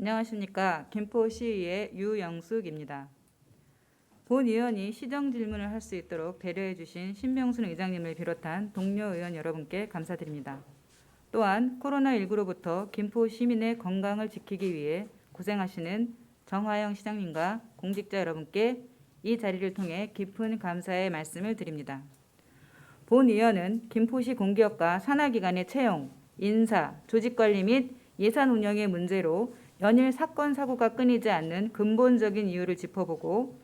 안녕하십니까. 김포시의회 유영숙입니다. 본 의원이 시정 질문을 할 수 있도록 배려해 주신 신명순 의장님을 비롯한 동료 의원 여러분께 감사드립니다. 또한 코로나19로부터 김포 시민의 건강을 지키기 위해 고생하시는 정화영 시장님과 공직자 여러분께 이 자리를 통해 깊은 감사의 말씀을 드립니다. 본 의원은 김포시 공기업과 산하기관의 채용, 인사, 조직관리 및 예산 운영의 문제로 연일 사건 사고가 끊이지 않는 근본적인 이유를 짚어보고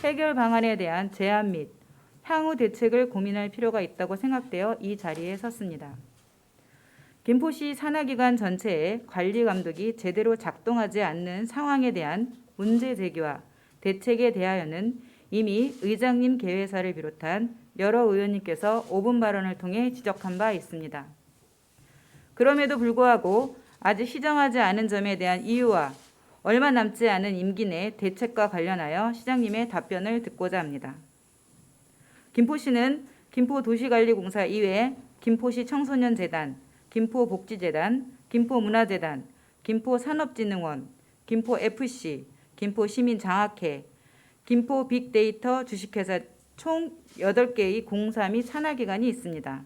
해결 방안에 대한 제안 및 향후 대책을 고민할 필요가 있다고 생각되어 이 자리에 섰습니다. 김포시 산하기관 전체의 관리 감독이 제대로 작동하지 않는 상황에 대한 문제 제기와 대책에 대하여는 이미 의장님 개회사를 비롯한 여러 의원님께서 5분 발언을 통해 지적한 바 있습니다. 그럼에도 불구하고 아직 시정하지 않은 점에 대한 이유와 얼마 남지 않은 임기 내 대책과 관련하여 시장님의 답변을 듣고자 합니다. 김포시는 김포도시관리공사 이외에 김포시 청소년재단, 김포복지재단, 김포문화재단, 김포산업진흥원, 김포FC, 김포시민장학회, 김포빅데이터 주식회사 총 8개의 공사 및 산하기관이 있습니다.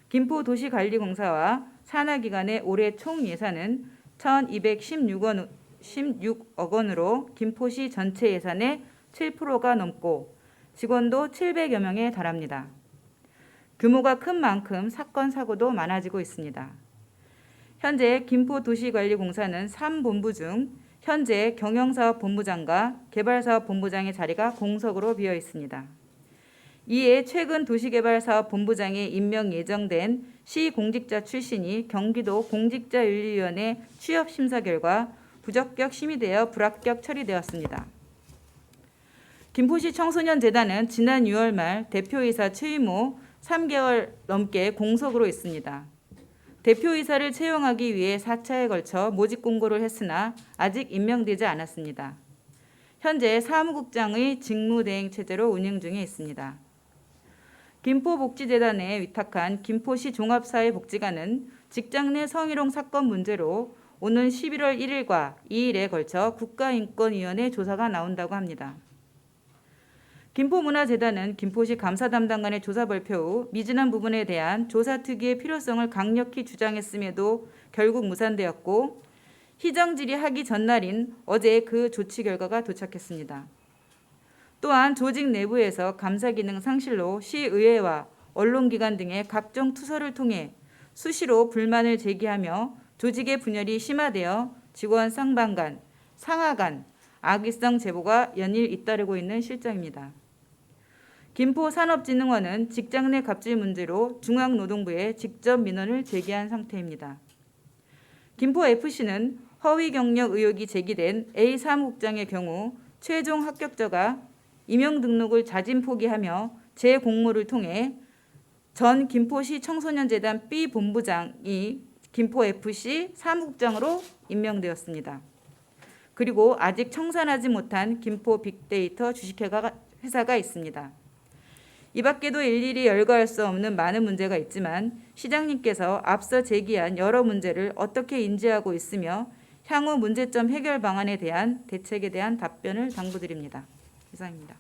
김포도시관리공사와 산하기관의 올해 총 예산은 1,216억 원으로 김포시 전체 예산의 7%가 넘고 직원도 700여 명에 달합니다. 규모가 큰 만큼 사건, 사고도 많아지고 있습니다. 현재 김포도시관리공사는 3본부 중 현재 경영사업본부장과 개발사업본부장의 자리가 공석으로 비어 있습니다. 이에 최근 도시개발사업본부장에 임명 예정된 시공직자 출신이 경기도 공직자윤리위원회 취업심사 결과 부적격 심의되어 불합격 처리되었습니다. 김포시 청소년재단은 지난 6월 말 대표이사 취임 후 3개월 넘게 공석으로 있습니다. 대표이사를 채용하기 위해 4차에 걸쳐 모집 공고를 했으나 아직 임명되지 않았습니다. 현재 사무국장의 직무대행 체제로 운영 중에 있습니다. 김포복지재단에 위탁한 김포시 종합사회복지관은 직장 내 성희롱 사건 문제로 오는 11월 1일과 2일에 걸쳐 국가인권위원회 조사가 나온다고 합니다. 김포문화재단은 김포시 감사담당관의 조사 발표 후 미진한 부분에 대한 조사 특위의 필요성을 강력히 주장했음에도 결국 무산되었고 희정 질의하기 전날인 어제 그 조치 결과가 도착했습니다. 또한 조직 내부에서 감사 기능 상실로 시의회와 언론기관 등의 각종 투서를 통해 수시로 불만을 제기하며 조직의 분열이 심화되어 직원 쌍방간, 상하 간 악의성 제보가 연일 잇따르고 있는 실정입니다. 김포산업진흥원은 직장 내 갑질 문제로 중앙노동부에 직접 민원을 제기한 상태입니다. 김포FC는 허위 경력 의혹이 제기된 A 사무국장의 경우 최종 합격자가 임용 등록을 자진 포기하며 재공모를 통해 전 김포시 청소년재단 B 본부장이 김포FC 사무국장으로 임명되었습니다. 그리고 아직 청산하지 못한 김포빅데이터 주식회사가 있습니다. 이 밖에도 일일이 열거할 수 없는 많은 문제가 있지만 시장님께서 앞서 제기한 여러 문제를 어떻게 인지하고 있으며 향후 문제점 해결 방안에 대한 대책에 대한 답변을 당부드립니다. 이상입니다.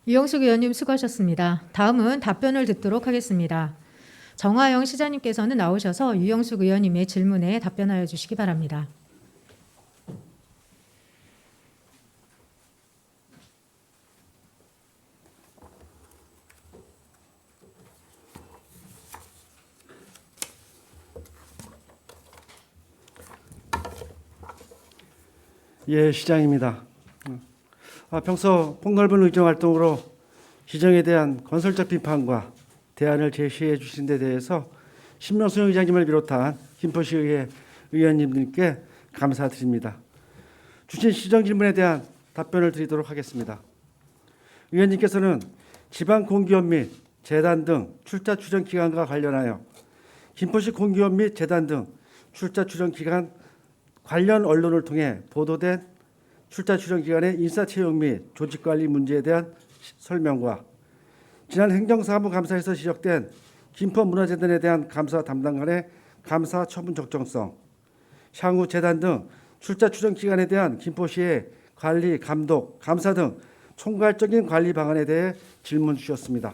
유영숙 의원님 수고하셨습니다. 다음은 답변을 듣도록 하겠습니다. 정화영 시장님께서는 나오셔서 유영숙 의원님의 질문에 답변하여 주시기 바랍니다. 예, 시장입니다. 평소 폭넓은 의정활동으로 시정에 대한 건설적 비판과 대안을 제시해 주신 데 대해서 신명순 의장님을 비롯한 김포시의회 의원님들께 감사드립니다. 주신 시정 질문에 대한 답변을 드리도록 하겠습니다. 의원님께서는 지방공기업 및 재단 등 출자 추정 기간과 관련하여 김포시 공기업 및 재단 등 출자 추정 기간 관련 언론을 통해 보도된 출자 추정 기간의 인사 채용 및 조직 관리 문제에 대한 설명과 지난 행정사무감사에서 지적된 김포문화재단에 대한 감사 담당관의 감사 처분 적정성, 향후 재단 등 출자 추정 기관에 대한 김포시의 관리, 감독, 감사 등 총괄적인 관리 방안에 대해 질문 주셨습니다.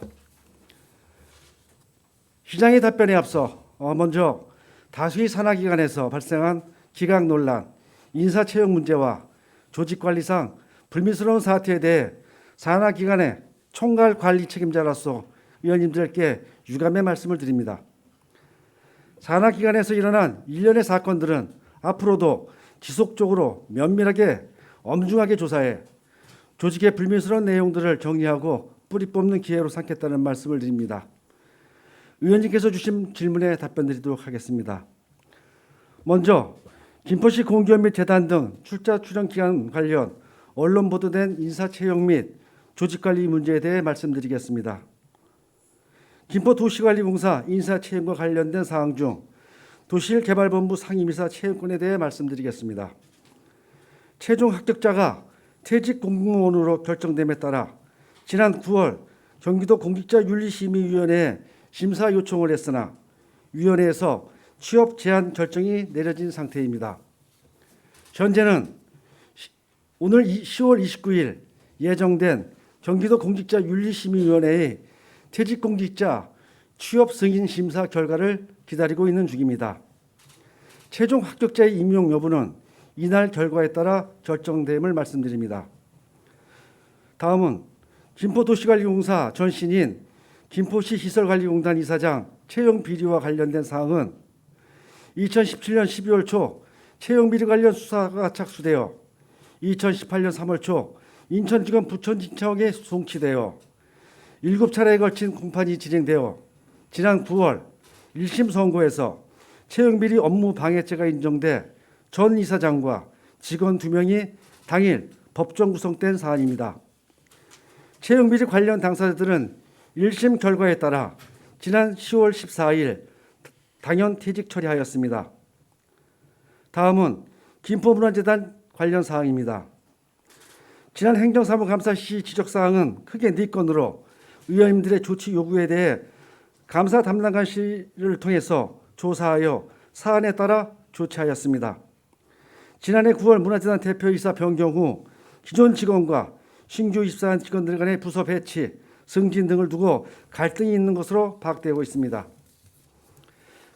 시장의 답변에 앞서 먼저 다수의 산하기관에서 발생한 기각 논란, 인사채용 문제와 조직관리상 불미스러운 사태에 대해 산하기관의 총괄 관리 책임자로서 의원님들께 유감의 말씀을 드립니다. 산하기관에서 일어난 일련의 사건들은 앞으로도 지속적으로 면밀하게 엄중하게 조사해 조직의 불미스러운 내용들을 정리하고 뿌리 뽑는 기회로 삼겠다는 말씀을 드립니다. 의원님께서 주신 질문에 답변드리도록 하겠습니다. 먼저 김포시 공기업 및 재단 등 출자 추정 기간 관련 언론 보도된 인사채용 및 조직관리 문제에 대해 말씀드리겠습니다. 김포도시관리공사 인사채용과 관련된 사항 중 도시개발본부 상임이사 채용권에 대해 말씀드리겠습니다. 최종 합격자가 퇴직 공무원으로 결정됨에 따라 지난 9월 경기도 공직자윤리심의위원회에 심사 요청을 했으나 위원회에서 취업 제한 결정이 내려진 상태입니다. 현재는 오늘 10월 29일 예정된 경기도 공직자윤리심의위원회의 퇴직공직자 취업 승인 심사 결과를 기다리고 있는 중입니다. 최종 합격자의 임용 여부는 이날 결과에 따라 결정됨을 말씀드립니다. 다음은 김포도시관리공사 전 신인 김포시 시설관리공단 이사장 채용 비리와 관련된 사항은 2017년 12월 초 채용 비리 관련 수사가 착수되어 2018년 3월 초 인천지검 부천지청에 송치되어 7차례에 걸친 공판이 진행되어 지난 9월 1심 선고에서 채용 비리 업무 방해죄가 인정돼 전 이사장과 직원 2명이 당일 법정 구성된 사안입니다. 채용 비리 관련 당사자들은 1심 결과에 따라 지난 10월 14일 당연 퇴직 처리하였습니다. 다음은 김포문화재단 관련 사항입니다. 지난 행정사무감사 시 지적사항은 크게 4건으로 의원님들의 조치 요구에 대해 감사 담당관실을 통해서 조사하여 사안에 따라 조치하였습니다. 지난해 9월 문화재단 대표이사 변경 후 기존 직원과 신규 입사한 직원들 간의 부서 배치, 승진 등을 두고 갈등이 있는 것으로 파악되고 있습니다.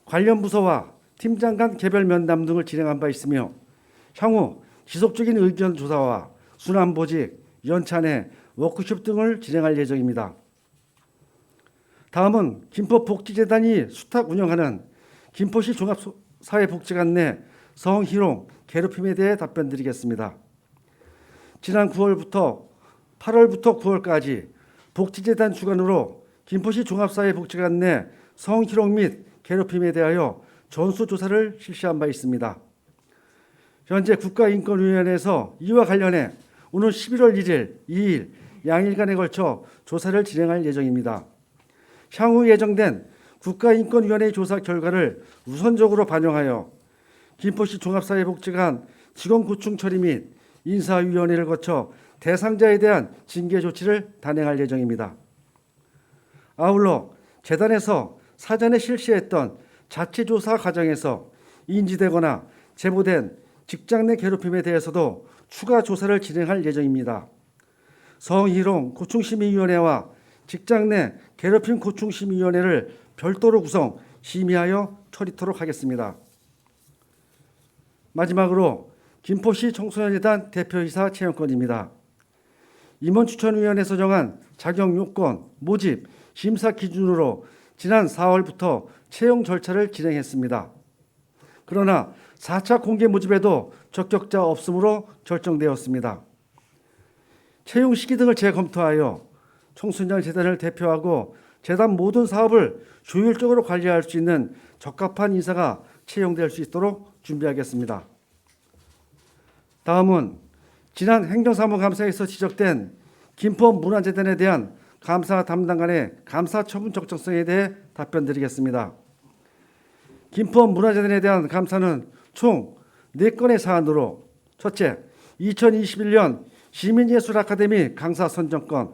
관련 부서와 팀장 간 개별 면담 등을 진행한 바 있으며 향후 지속적인 의견 조사와 순환보직, 연찬회, 워크숍 등을 진행할 예정입니다. 다음은 김포복지재단이 수탁 운영하는 김포시 종합사회복지관 내 성희롱, 괴롭힘에 대해 답변드리겠습니다. 지난 9월부터 8월부터 9월까지 복지재단 주관으로 김포시 종합사회복지관 내 성희롱 및 괴롭힘에 대하여 전수조사를 실시한 바 있습니다. 현재 국가인권위원회에서 이와 관련해 오늘 11월 1일, 2일 양일간에 걸쳐 조사를 진행할 예정입니다. 향후 예정된 국가인권위원회 조사 결과를 우선적으로 반영하여 김포시 종합사회복지관 직원 고충 처리 및 인사위원회를 거쳐 대상자에 대한 징계 조치를 단행할 예정입니다. 아울러 재단에서 사전에 실시했던 자체조사 과정에서 인지되거나 제보된 직장 내 괴롭힘에 대해서도 추가 조사를 진행할 예정입니다. 성희롱 고충심의위원회와 직장 내 괴롭힘 고충심의위원회를 별도로 구성, 심의하여 처리토록 하겠습니다. 마지막으로 김포시 청소년재단 대표이사 채용권입니다. 임원추천위원회에서 정한 자격 요건, 모집, 심사 기준으로 지난 4월부터 채용 절차를 진행했습니다. 그러나 4차 공개 모집에도 적격자 없음으로 결정되었습니다. 채용 시기 등을 재검토하여 청소년 재단을 대표하고 재단 모든 사업을 효율적으로 관리할 수 있는 적합한 인사가 채용될 수 있도록 준비하겠습니다. 다음은 지난 행정사무감사에서 지적된 김포문화재단에 대한 감사 담당관의 감사 처분 적정성에 대해 답변드리겠습니다. 김포문화재단에 대한 감사는 총 4건의 사안으로 첫째, 2021년 시민예술아카데미 강사 선정권,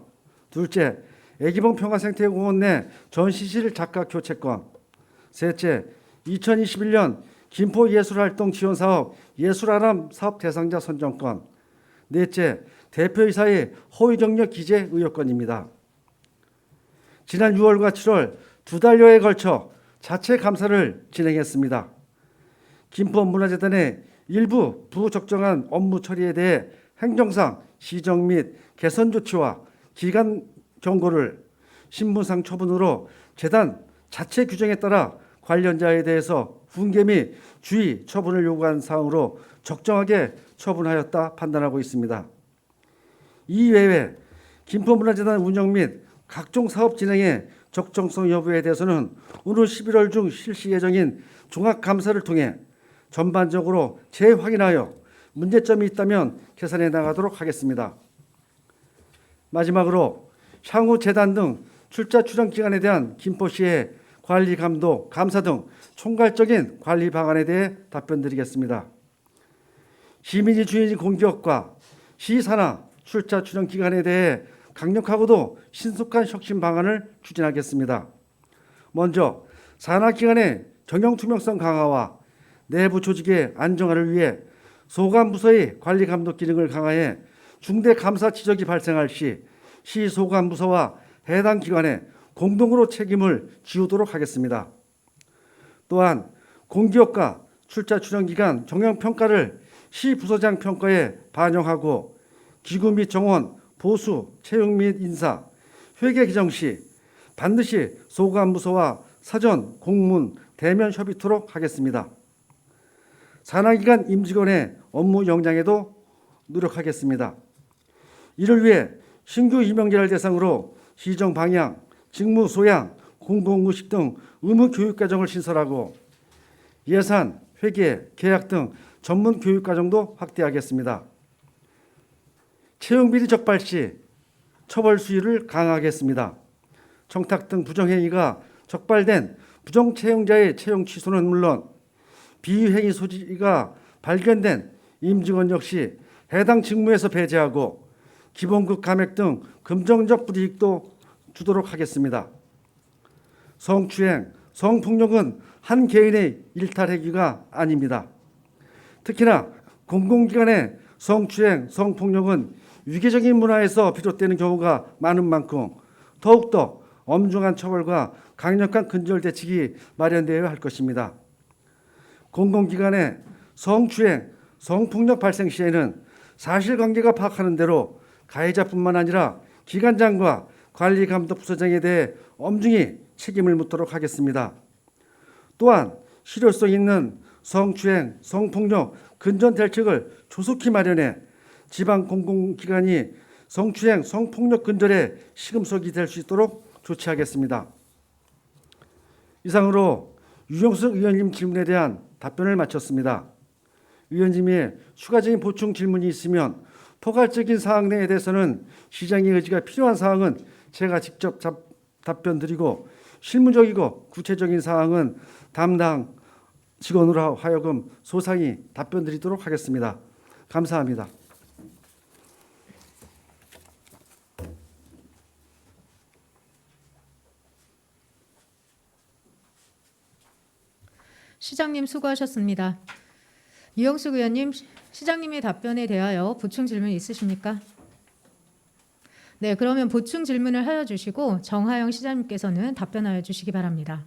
둘째, 애기봉 평화생태공원 내 전시실 작가 교체권. 셋째, 2021년 김포예술활동 지원사업 예술아람 사업 대상자 선정권. 넷째, 대표이사의 허위 경력 기재 의혹건입니다. 지난 6월과 7월 두 달여에 걸쳐 자체 감사를 진행했습니다. 김포문화재단의 일부 부적정한 업무 처리에 대해 행정상 시정 및 개선 조치와 기간 경고를 신분상 처분으로 재단 자체 규정에 따라 관련자에 대해서 훈계 및 주의 처분을 요구한 사항으로 적정하게 처분하였다 판단하고 있습니다. 이외에 김포문화재단 운영 및 각종 사업 진행의 적정성 여부에 대해서는 오늘 11월 중 실시 예정인 종합감사를 통해 전반적으로 재확인하여 문제점이 있다면 개선해 나가도록 하겠습니다. 마지막으로 향후 재단 등 출자 출연 기관에 대한 김포시의 관리 감독, 감사 등 총괄적인 관리 방안에 대해 답변드리겠습니다. 시민이 주인인 공기업과 시산하 출자 출연 기관에 대해 강력하고도 신속한 혁신 방안을 추진하겠습니다. 먼저 산하기관의 경영 투명성 강화와 내부 조직의 안정화를 위해 소관부서의 관리 감독 기능을 강화해 중대 감사 지적이 발생할 시 시 소관부서와 해당 기관에 공동으로 책임을 지우도록 하겠습니다. 또한 공기업과 출자 출연 기관 경영 평가를 시 부서장 평가에 반영하고 기구 및 정원, 보수, 채용 및 인사, 회계 개정 시 반드시 소관부서와 사전, 공문, 대면 협의토록 하겠습니다. 산하기관 임직원의 업무 역량에도 노력하겠습니다. 이를 위해 신규 임용자를 대상으로 시정 방향, 직무 소양, 공공의식 등 의무 교육 과정을 신설하고 예산, 회계, 계약 등 전문 교육 과정도 확대하겠습니다. 채용 비리 적발 시 처벌 수위를 강화하겠습니다. 청탁 등 부정행위가 적발된 부정 채용자의 채용 취소는 물론 비행위 소지가 발견된 임직원 역시 해당 직무에서 배제하고 기본급 감액 등 금전적 불이익도 주도록 하겠습니다. 성추행, 성폭력은 한 개인의 일탈 행위가 아닙니다. 특히나 공공기관의 성추행, 성폭력은 위계적인 문화에서 비롯되는 경우가 많은 만큼 더욱더 엄중한 처벌과 강력한 근절 대책이 마련되어야 할 것입니다. 공공기관의 성추행, 성폭력 발생 시에는 사실관계가 파악하는 대로 가해자뿐만 아니라 기관장과 관리감독부서장에 대해 엄중히 책임을 묻도록 하겠습니다. 또한 실효성 있는 성추행, 성폭력 근전 대책을 조속히 마련해 지방 공공기관이 성추행, 성폭력 근절에 시금석이 될 수 있도록 조치하겠습니다. 이상으로 유영석 의원님 질문에 대한 답변을 마쳤습니다. 의원님이 추가적인 보충 질문이 있으면 포괄적인 사항 내에 대해서는 시장의 의지가 필요한 사항은 제가 직접 답변드리고 실무적이고 구체적인 사항은 담당 직원으로 하여금 소상히 답변드리도록 하겠습니다. 감사합니다. 시장님 수고하셨습니다. 이영숙 의원님, 시장님의 답변에 대하여 보충 질문 있으십니까? 네, 그러면 보충 질문을 하여 주시고 정하영 시장님께서는 답변하여 주시기 바랍니다.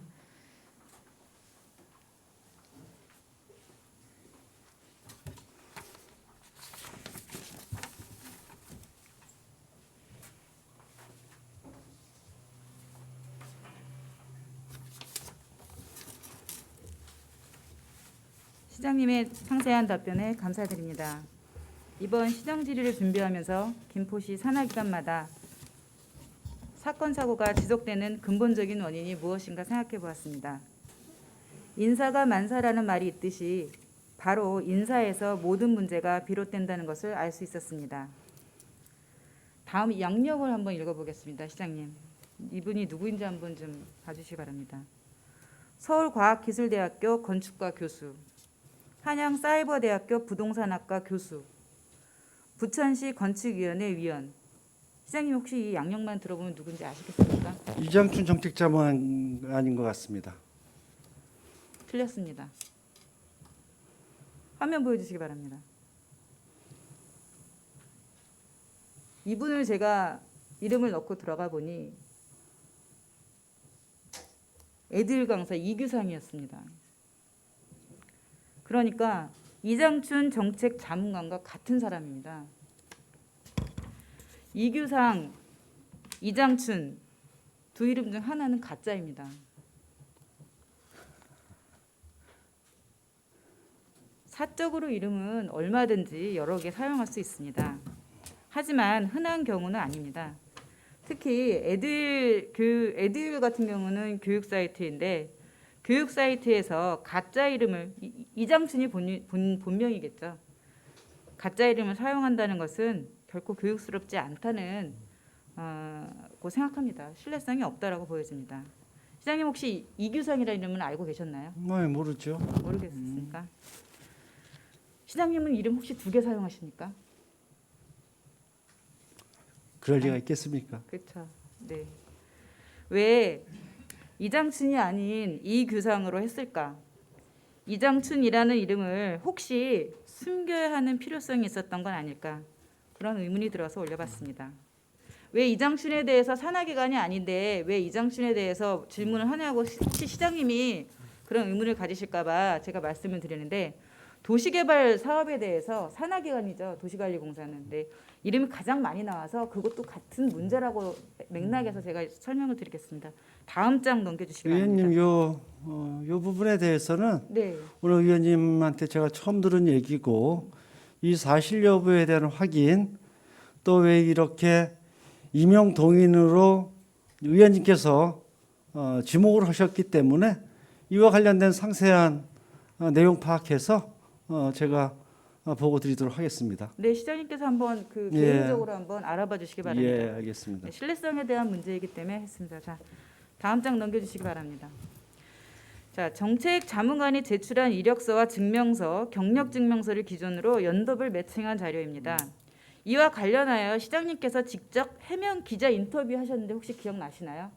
시장님의 상세한 답변에 감사드립니다. 이번 시정 질의를 준비하면서 김포시 산하기관마다 사건 사고가 지속되는 근본적인 원인이 무엇인가 생각해 보았습니다. 인사가 만사라는 말이 있듯이 바로 인사에서 모든 문제가 비롯된다는 것을 알 수 있었습니다. 다음 양력을 한번 읽어보겠습니다. 시장님, 이분이 누구인지 한번 좀 봐주시기 바랍니다. 서울과학기술대학교 건축과 교수, 한양사이버대학교 부동산학과 교수, 부천시 건축위원회 위원, 시장님 혹시 이 양력만 들어보면 누군지 아시겠습니까? 이장춘 정책자문 아닌 것 같습니다. 틀렸습니다. 화면 보여주시기 바랍니다. 이분을 제가 이름을 넣고 들어가 보니 애들 강사 이규상이었습니다. 그러니까 이장춘 정책 자문관과 같은 사람입니다. 이규상, 이장춘 두 이름 중 하나는 가짜입니다. 사적으로 이름은 얼마든지 여러 개 사용할 수 있습니다. 하지만 흔한 경우는 아닙니다. 특히 애들 같은 경우는 교육 사이트인데 교육 사이트에서 가짜 이름을 이장춘이 본명이겠죠. 가짜 이름을 사용한다는 것은 결코 교육스럽지 않다는 고 생각합니다. 신뢰성이 없다라고 보여집니다. 시장님 혹시 이규상이라는 이름은 알고 계셨나요? 모르죠. 모르겠습니까? 시장님은 이름 혹시 2개 사용하십니까? 그럴 리가 있겠습니까? 그렇죠. 네. 왜 이장춘이 아닌 이규상으로 했을까? 이장춘이라는 이름을 혹시 숨겨야 하는 필요성이 있었던 건 아닐까? 그런 의문이 들어서 올려봤습니다. 왜 이장춘에 대해서 산하기관이 아닌데 왜 이장춘에 대해서 질문을 하냐고 시장님이 그런 의문을 가지실까 봐 제가 말씀을 드리는데 도시개발 사업에 대해서 산하기관이죠. 도시관리공사는. 네. 이름이 가장 많이 나와서 그것도 같은 문제라고 맥락에서 제가 설명을 드리겠습니다. 다음 장 넘겨주시기 바랍니다. 의원님 요 부분에 대해서는 네. 오늘 의원님한테 제가 처음 들은 얘기고 이 사실 여부에 대한 확인 또 왜 이렇게 임용 동인으로 의원님께서 지목을 하셨기 때문에 이와 관련된 상세한 내용 파악해서 제가 보고 드리도록 하겠습니다. 네, 시장님께서 한번 그 예. 개인적으로 한번 알아봐 주시기 바랍니다. 예, 알겠습니다. 네, 신뢰성에 대한 문제이기 때문에 했습니다. 자, 다음 장 넘겨주시기 바랍니다. 자, 정책 자문관이 제출한 이력서와 증명서, 경력 증명서를 기준으로 연도별 매칭한 자료입니다. 이와 관련하여 시장님께서 직접 해명 기자 인터뷰 하셨는데 혹시 기억나시나요?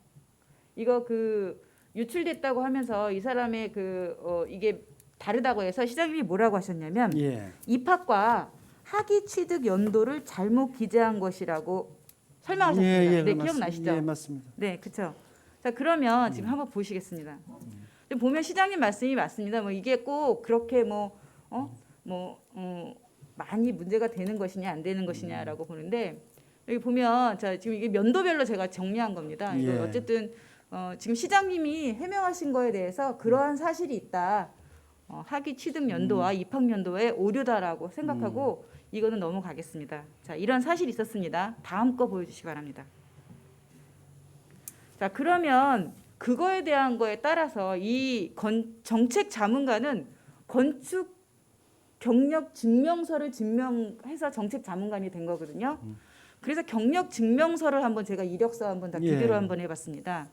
이거 그 유출됐다고 하면서 이 사람의 이게 다르다고 해서 시장님이 뭐라고 하셨냐면 예. 입학과 학위 취득 연도를 잘못 기재한 것이라고 설명하셨습니다. 네, 기억나시죠? 예, 맞습니다. 네, 그렇죠. 자, 그러면 지금 한번 보시겠습니다. 지금 보면 시장님 말씀이 맞습니다. 뭐 이게 꼭 그렇게 많이 문제가 되는 것이냐 안 되는 것이냐라고 보는데 여기 보면 자 지금 이게 연도별로 제가 정리한 겁니다. 이거 예. 어쨌든 지금 시장님이 해명하신 거에 대해서 그러한 사실이 있다. 학위 취득 연도와 입학 연도에 오류다라고 생각하고 이거는 넘어가겠습니다. 자, 이런 사실이 있었습니다. 다음 거 보여주시기 바랍니다. 자, 그러면 그거에 대한 거에 따라서 이 정책 자문관은 건축 경력 증명서를 증명해서 정책 자문관이 된 거거든요. 그래서 경력 증명서를 한번 제가 이력서 한번 다 비교를 예. 한번 해봤습니다.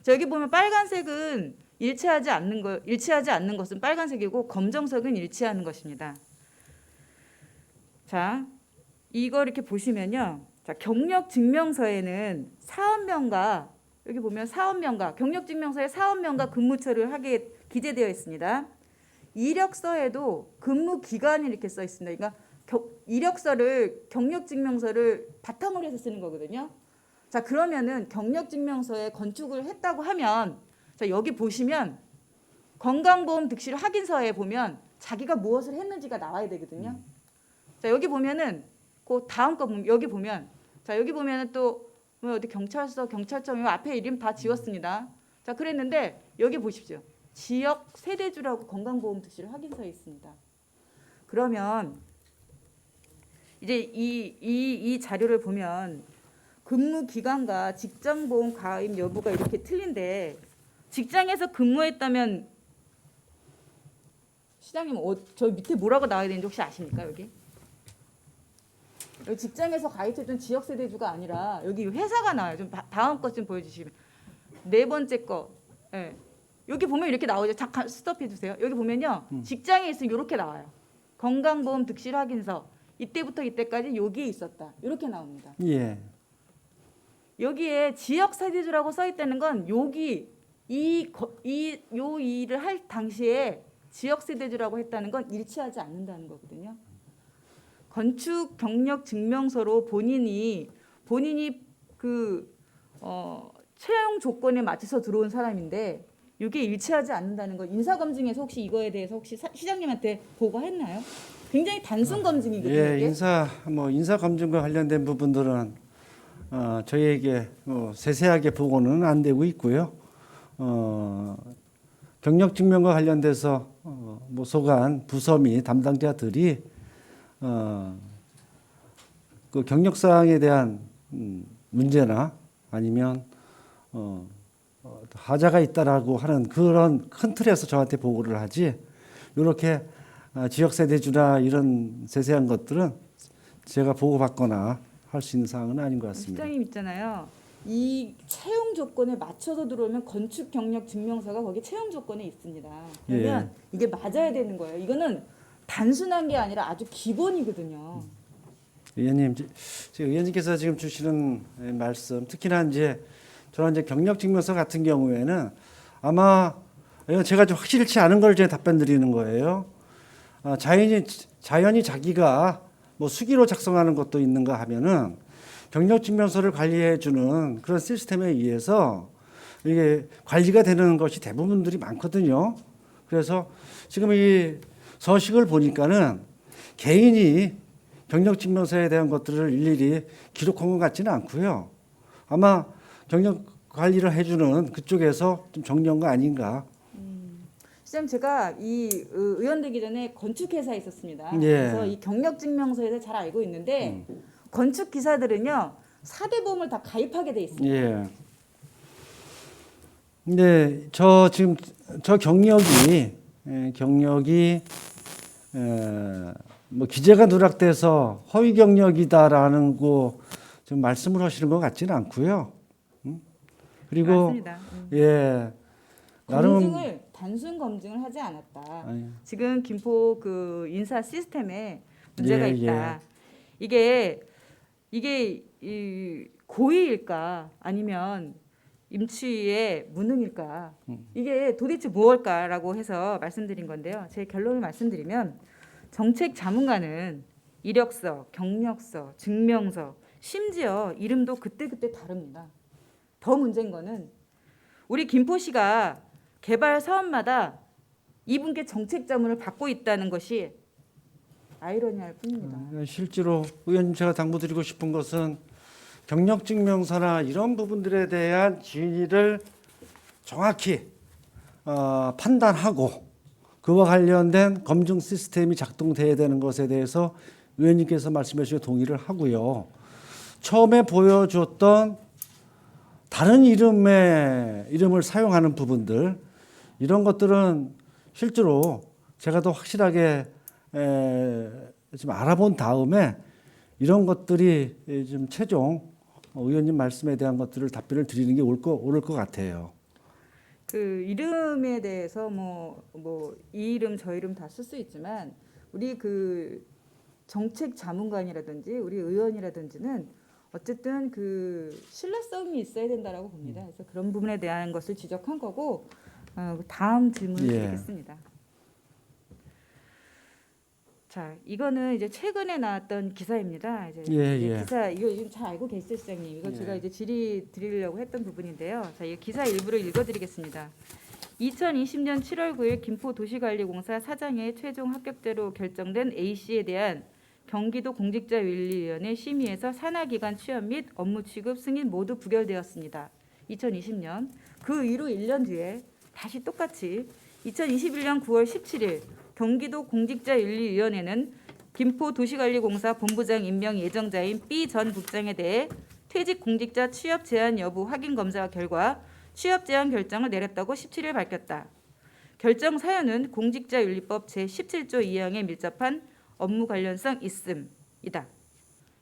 자, 여기 보면 빨간색은 일치하지 않는 것은 빨간색이고 검정색은 일치하는 것입니다. 자, 이거 이렇게 보시면요. 자, 경력 증명서에는 사업명과 여기 보면 사업명과 경력 증명서에 사업명과 근무처를 하게 기재되어 있습니다. 이력서에도 근무 기간이 이렇게 써 있습니다. 그러니까 이력서를 경력 증명서를 바탕으로 해서 쓰는 거거든요. 자, 그러면은 경력 증명서에 건축을 했다고 하면 자, 여기 보시면 건강보험 득실 확인서에 보면 자기가 무엇을 했는지가 나와야 되거든요. 자, 여기 보면은 그 다음 거 보면 여기 보면 자, 여기 보면은 또 뭐 어디 경찰서, 경찰청 요 앞에 이름 다 지웠습니다. 자, 그랬는데 여기 보십시오. 지역 세대주라고 건강보험 득실 확인서에 있습니다. 그러면 이제 이 자료를 보면 근무 기간과 직장보험 가입 여부가 이렇게 틀린데 직장에서 근무했다면 시장님 저 밑에 뭐라고 나와야 되는지 혹시 아십니까? 여기 직장에서 가입했던 지역 세대주가 아니라 여기 회사가 나와요. 좀 다음 것 좀 보여주시면 네 번째 거. 예. 여기 보면 이렇게 나오죠. 잠깐 스톱해 주세요. 여기 보면요. 직장에 있으면 이렇게 나와요. 건강보험 득실 확인서. 이때부터 이때까지 여기에 있었다. 이렇게 나옵니다. 예. 여기에 지역 세대주라고 써 있다는 건 여기 요 일을 할 당시에 지역 세대주라고 했다는 건 일치하지 않는다는 거거든요. 건축 경력 증명서로 본인이 채용 조건에 맞춰서 들어온 사람인데 이게 일치하지 않는다는 거 인사 검증에서 혹시 이거에 대해서 혹시 시장님한테 보고했나요? 굉장히 단순 검증이거든요. 예, 이게. 인사 검증과 관련된 부분들은 저희에게 세세하게 보고는 안 되고 있고요. 경력 증명과 관련돼서 소관 부서 및 담당자들이 그 경력 사항에 대한 문제나 아니면 하자가 있다라고 하는 그런 큰 틀에서 저한테 보고를 하지. 이렇게 지역 세대주나 이런 세세한 것들은 제가 보고받거나 할 수 있는 사항은 아닌 것 같습니다. 시장님 있잖아요. 이 채용 조건에 맞춰서 들어오면 건축 경력 증명서가 거기 채용 조건에 있습니다. 그러면 이게 맞아야 되는 거예요. 이거는 단순한 게 아니라 아주 기본이거든요. 의원님, 의원님께서 지금 주시는 말씀, 특히나 이제 저런 이제 경력 증명서 같은 경우에는 아마 제가 좀 확실치 않은 걸 제가 답변 드리는 거예요. 자연히 자기가 뭐 수기로 작성하는 것도 있는가 하면은 경력 증명서를 관리해 주는 그런 시스템에 의해서 이게 관리가 되는 것이 대부분들이 많거든요. 그래서 지금 이 서식을 보니까는 개인이 경력 증명서에 대한 것들을 일일이 기록한 것 같지는 않고요. 아마 경력 관리를 해주는 그쪽에서 좀 정리한 거 아닌가. 시장님 제가 이 의원 되기 전에 건축회사에 있었습니다. 예. 그래서 이 경력증명서에 대해 잘 알고 있는데 건축 기사들은요 4대 보험을 다 가입하게 돼 있습니다. 예. 근데 지금 저 경력이 뭐 기재가 누락돼서 허위 경력이다라는 거 좀 말씀을 하시는 것 같지는 않고요. 그리고 맞습니다. 예. 검증을 단순 검증을 하지 않았다. 아니. 지금 김포 그 인사 시스템에 문제가 예, 있다. 이게 이 고의일까 아니면 임치의 무능일까 이게 도대체 무엇일까라고 해서 말씀드린 건데요. 제 결론을 말씀드리면 정책 자문관은 이력서, 경력서, 증명서, 심지어 이름도 그때그때 다릅니다. 더 문제인 거는 우리 김포시가 개발 사업마다 이분께 정책 자문을 받고 있다는 것이 아이러니할 뿐입니다. 실제로 의원님 제가 당부드리고 싶은 것은 경력증명서나 이런 부분들에 대한 진위를 정확히 판단하고 그와 관련된 검증 시스템이 작동돼야 되는 것에 대해서 의원님께서 말씀해 주신 동의를 하고요. 처음에 보여줬던 다른 이름을 사용하는 부분들 이런 것들은 실제로 제가 더 확실하게 좀 알아본 다음에 이런 것들이 좀 최종 의원님 말씀에 대한 것들을 답변을 드리는 게 옳을 것 같아요. 그 이름에 대해서 뭐 이 이름 저 이름 다 쓸 수 있지만 우리 그 정책 자문관이라든지 우리 의원이라든지는 어쨌든 그 신뢰성이 있어야 된다라고 봅니다. 그래서 그런 부분에 대한 것을 지적한 거고 다음 질문을 드리겠습니다. 자, 이거는 이제 최근에 나왔던 기사입니다. 이제 기사 이거 지금 잘 알고 계시죠, 시장님? 이거 제가 이제 질의 드리려고 했던 부분인데요. 자, 이 기사 일부를 읽어드리겠습니다. 2020년 7월 9일 김포도시관리공사 사장의 최종 합격제로 결정된 A씨에 대한 경기도 공직자윤리위원회 심의에서 산하기관 취업 및 업무 취급 승인 모두 부결되었습니다. 2020년 그 이후 1년 뒤에 다시 똑같이 2021년 9월 17일 경기도 공직자윤리위원회는 김포도시관리공사 본부장 임명 예정자인 B 전 국장에 대해 퇴직 공직자 취업 제한 여부 확인 검사 결과 취업 제한 결정을 내렸다고 17일 밝혔다. 결정 사연은 공직자윤리법 제17조 2항에 밀접한 업무 관련성 있음이다.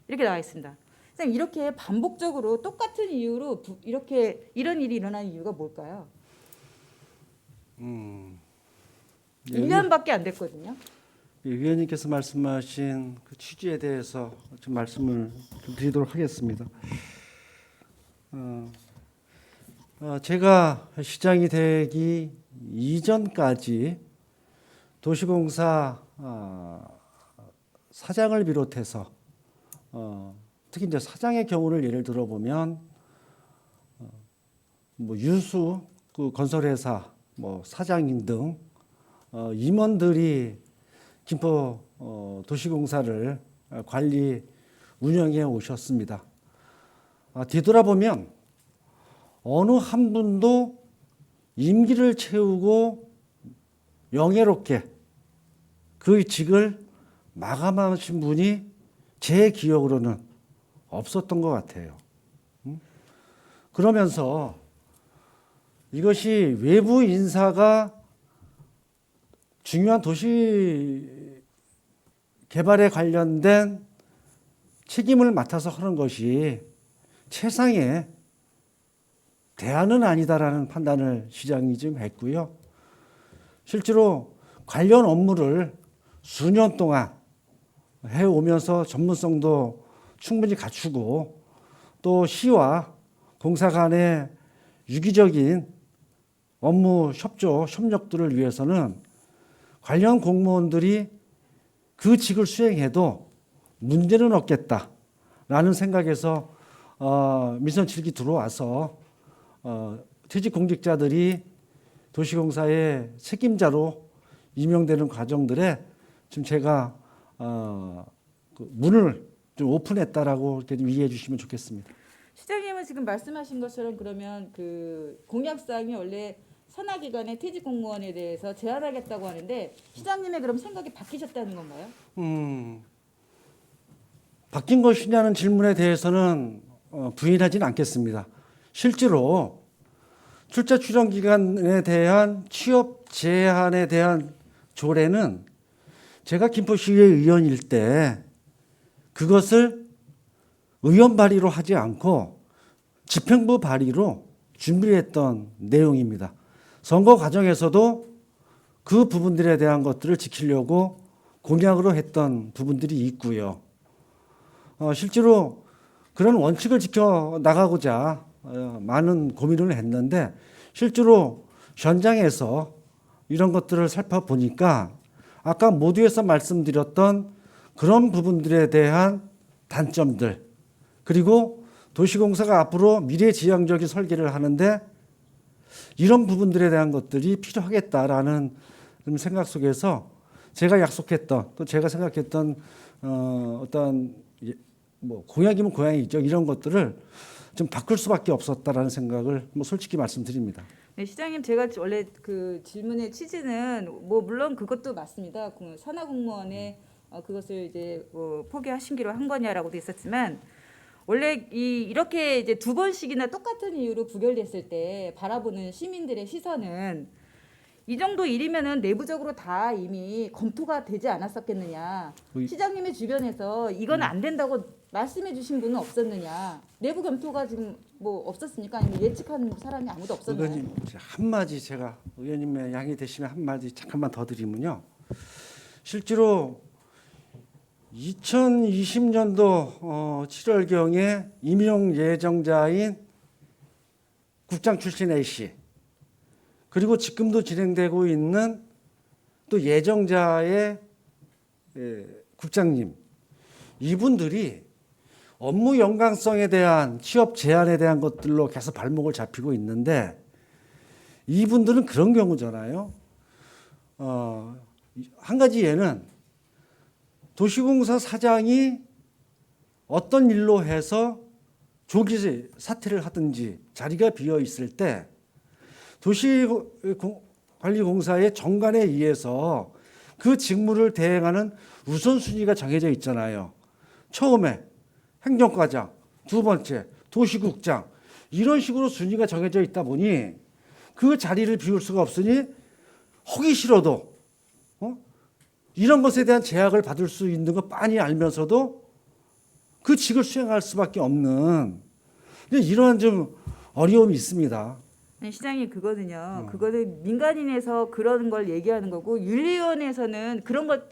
이렇게 나와 있습니다. 선생님, 이렇게 반복적으로 똑같은 이유로 이렇게 이런 일이 일어나는 이유가 뭘까요? 1년밖에 안 됐거든요. 위원님께서 말씀하신 그 취지에 대해서 좀 말씀을 좀 드리도록 하겠습니다. 제가 시장이 되기 이전까지 도시공사 사장을 비롯해서 특히 이제 사장의 경우를 예를 들어보면 뭐 유수 그 건설회사 뭐 사장인 등 임원들이 김포 도시공사를 관리 운영해 오셨습니다. 뒤돌아보면 어느 한 분도 임기를 채우고 영예롭게 그 직을 마감하신 분이 제 기억으로는 없었던 것 같아요. 그러면서 이것이 외부 인사가 중요한 도시 개발에 관련된 책임을 맡아서 하는 것이 최상의 대안은 아니다라는 판단을 시장이 좀 했고요. 실제로 관련 업무를 수년 동안 해오면서 전문성도 충분히 갖추고 또 시와 공사 간의 유기적인 업무 협력들을 위해서는 관련 공무원들이 그 직을 수행해도 문제는 없겠다라는 생각에서 민선 7기 들어와서 퇴직 공직자들이 도시공사의 책임자로 임명되는 과정들에 지금 제가 그 문을 좀 오픈했다라고 이렇게 좀 이해해 주시면 좋겠습니다. 시장님은 지금 말씀하신 것처럼 그러면 그 공약사항이 원래 산하기관의 퇴직 공무원에 대해서 제한하겠다고 하는데 시장님의 그럼 생각이 바뀌셨다는 건가요? 바뀐 것이냐는 질문에 대해서는 부인하지는 않겠습니다. 실제로 출자 출연 기간에 대한 취업 제한에 대한 조례는 제가 김포시의 의원일 때 그것을 의원 발의로 하지 않고 집행부 발의로 준비했던 내용입니다. 선거 과정에서도 그 부분들에 대한 것들을 지키려고 공약으로 했던 부분들이 있고요. 실제로 그런 원칙을 지켜 나가고자 많은 고민을 했는데 실제로 현장에서 이런 것들을 살펴보니까 아까 모두에서 말씀드렸던 그런 부분들에 대한 단점들 그리고 도시공사가 앞으로 미래지향적인 설계를 하는데 이런 부분들에 대한 것들이 필요하겠다라는 생각 속에서 제가 약속했던 또 제가 생각했던 어떤 뭐 공약이면 고양이죠 이런 것들을 좀 바꿀 수밖에 없었다라는 생각을 뭐 솔직히 말씀드립니다. 네, 시장님 제가 원래 그 질문의 취지는 뭐 물론 그것도 맞습니다. 산하공무원의 그것을 이제 포기하신기로 한 거냐라고 돼 있었지만 원래 이렇게 이제 두 번씩이나 똑같은 이유로 부결됐을 때 바라보는 시민들의 시선은 이 정도 일이면은 내부적으로 다 이미 검토가 되지 않았었겠느냐. 시장님의 주변에서 이건 안 된다고 말씀해 주신 분은 없었느냐. 내부 검토가 지금 뭐 없었습니까? 아니면 예측한 사람이 아무도 없었나요? 의원님 한마디 제가 의원님의 양해 되시면 한마디 잠깐만 더 드리면요. 실제로 2020년도 7월경에 임용 예정자인 국장 출신 A씨 그리고 지금도 진행되고 있는 또 예정자의 국장님 이분들이 업무 연관성에 대한 취업 제한에 대한 것들로 계속 발목을 잡히고 있는데 이분들은 그런 경우잖아요. 한 가지 예는 도시공사 사장이 어떤 일로 해서 조기 사퇴를 하든지 자리가 비어 있을 때 도시관리공사의 정관에 의해서 그 직무를 대행하는 우선순위가 정해져 있잖아요. 처음에 행정과장, 두 번째 도시국장 이런 식으로 순위가 정해져 있다 보니 그 자리를 비울 수가 없으니 하기 싫어도 이런 것에 대한 제약을 받을 수 있는 거 빤히 알면서도 그 직을 수행할 수밖에 없는 이러한 좀 어려움이 있습니다. 네, 시장님 그거는요. 그거는 민간인에서 그런 걸 얘기하는 거고 윤리위원회에서는 그런 걸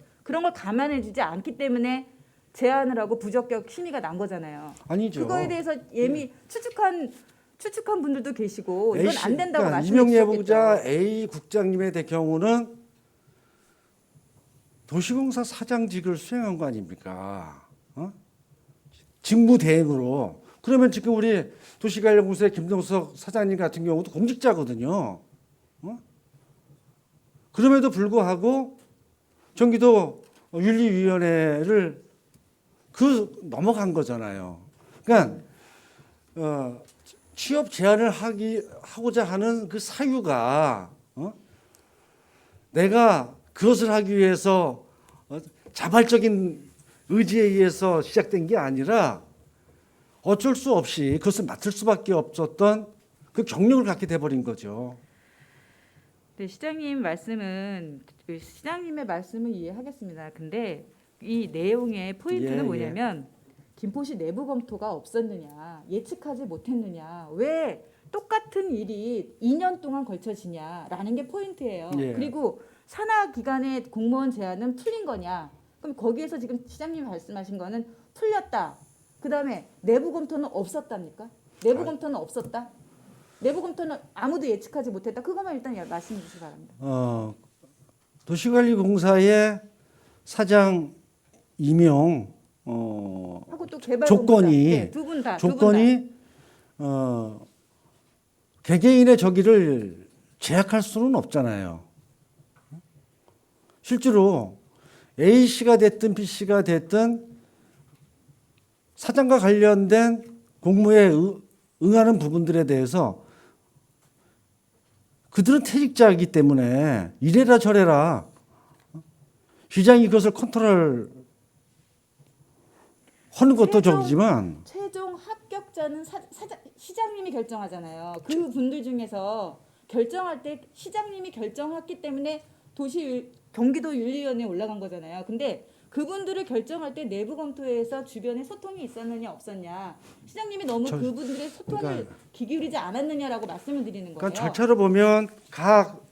감안해주지 않기 때문에 제안을 하고 부적격 심의가 난 거잖아요. 아니죠. 그거에 대해서 추측한 추측한 분들도 계시고 이건 안 된다고 그러니까 말씀해 이명예 주셨겠죠. 부자 A 국장님의 경우는 도시공사 사장직을 수행한 거 아닙니까? 직무 대행으로. 그러면 지금 우리 도시관리공사의 김동석 사장님 같은 경우도 공직자거든요. 그럼에도 불구하고 경기도 윤리위원회를 넘어간 거잖아요. 그러니까 취업 제한을 하고자 하는 그 사유가 내가 그것을 하기 위해서 자발적인 의지에 의해서 시작된 게 아니라 어쩔 수 없이 그것을 맡을 수밖에 없었던 그 경력을 갖게 돼버린 거죠. 네, 시장님의 말씀은 이해하겠습니다. 근데 이 내용의 포인트는 예, 뭐냐면 김포시 내부 검토가 없었느냐, 예측하지 못했느냐, 왜 똑같은 일이 2년 동안 걸쳐지냐라는 게 포인트예요. 예. 그리고 산하 기관의 공무원 제한은 풀린 거냐? 그럼 거기에서 지금 시장님이 말씀하신 거는 풀렸다. 그다음에 내부 검토는 없었답니까? 내부 검토는 없었다. 내부 검토는 아무도 예측하지 못했다. 그것만 일단 말씀해 주시기 바랍니다. 도시관리공사의 사장 임용 하고 또 개발 조건이 두 분 다. 개개인의 저기를 제약할 수는 없잖아요. 실제로 A 씨가 됐든 B 씨가 됐든 사장과 관련된 공모에 응하는 부분들에 대해서 그들은 퇴직자이기 때문에 이래라 저래라 시장이 그것을 컨트롤 하는 것도 저기지만 최종 합격자는 시장님이 결정하잖아요. 그 분들 중에서 결정할 때 시장님이 결정했기 때문에 경기도 윤리위원회에 올라간 거잖아요. 근데 그분들을 결정할 때 내부 검토에서 주변에 소통이 있었느냐 없었냐, 시장님이 너무 그분들의 소통을 그러니까, 귀 기울이지 않았느냐라고 말씀을 드리는 거예요. 그러니까 절차를 보면 각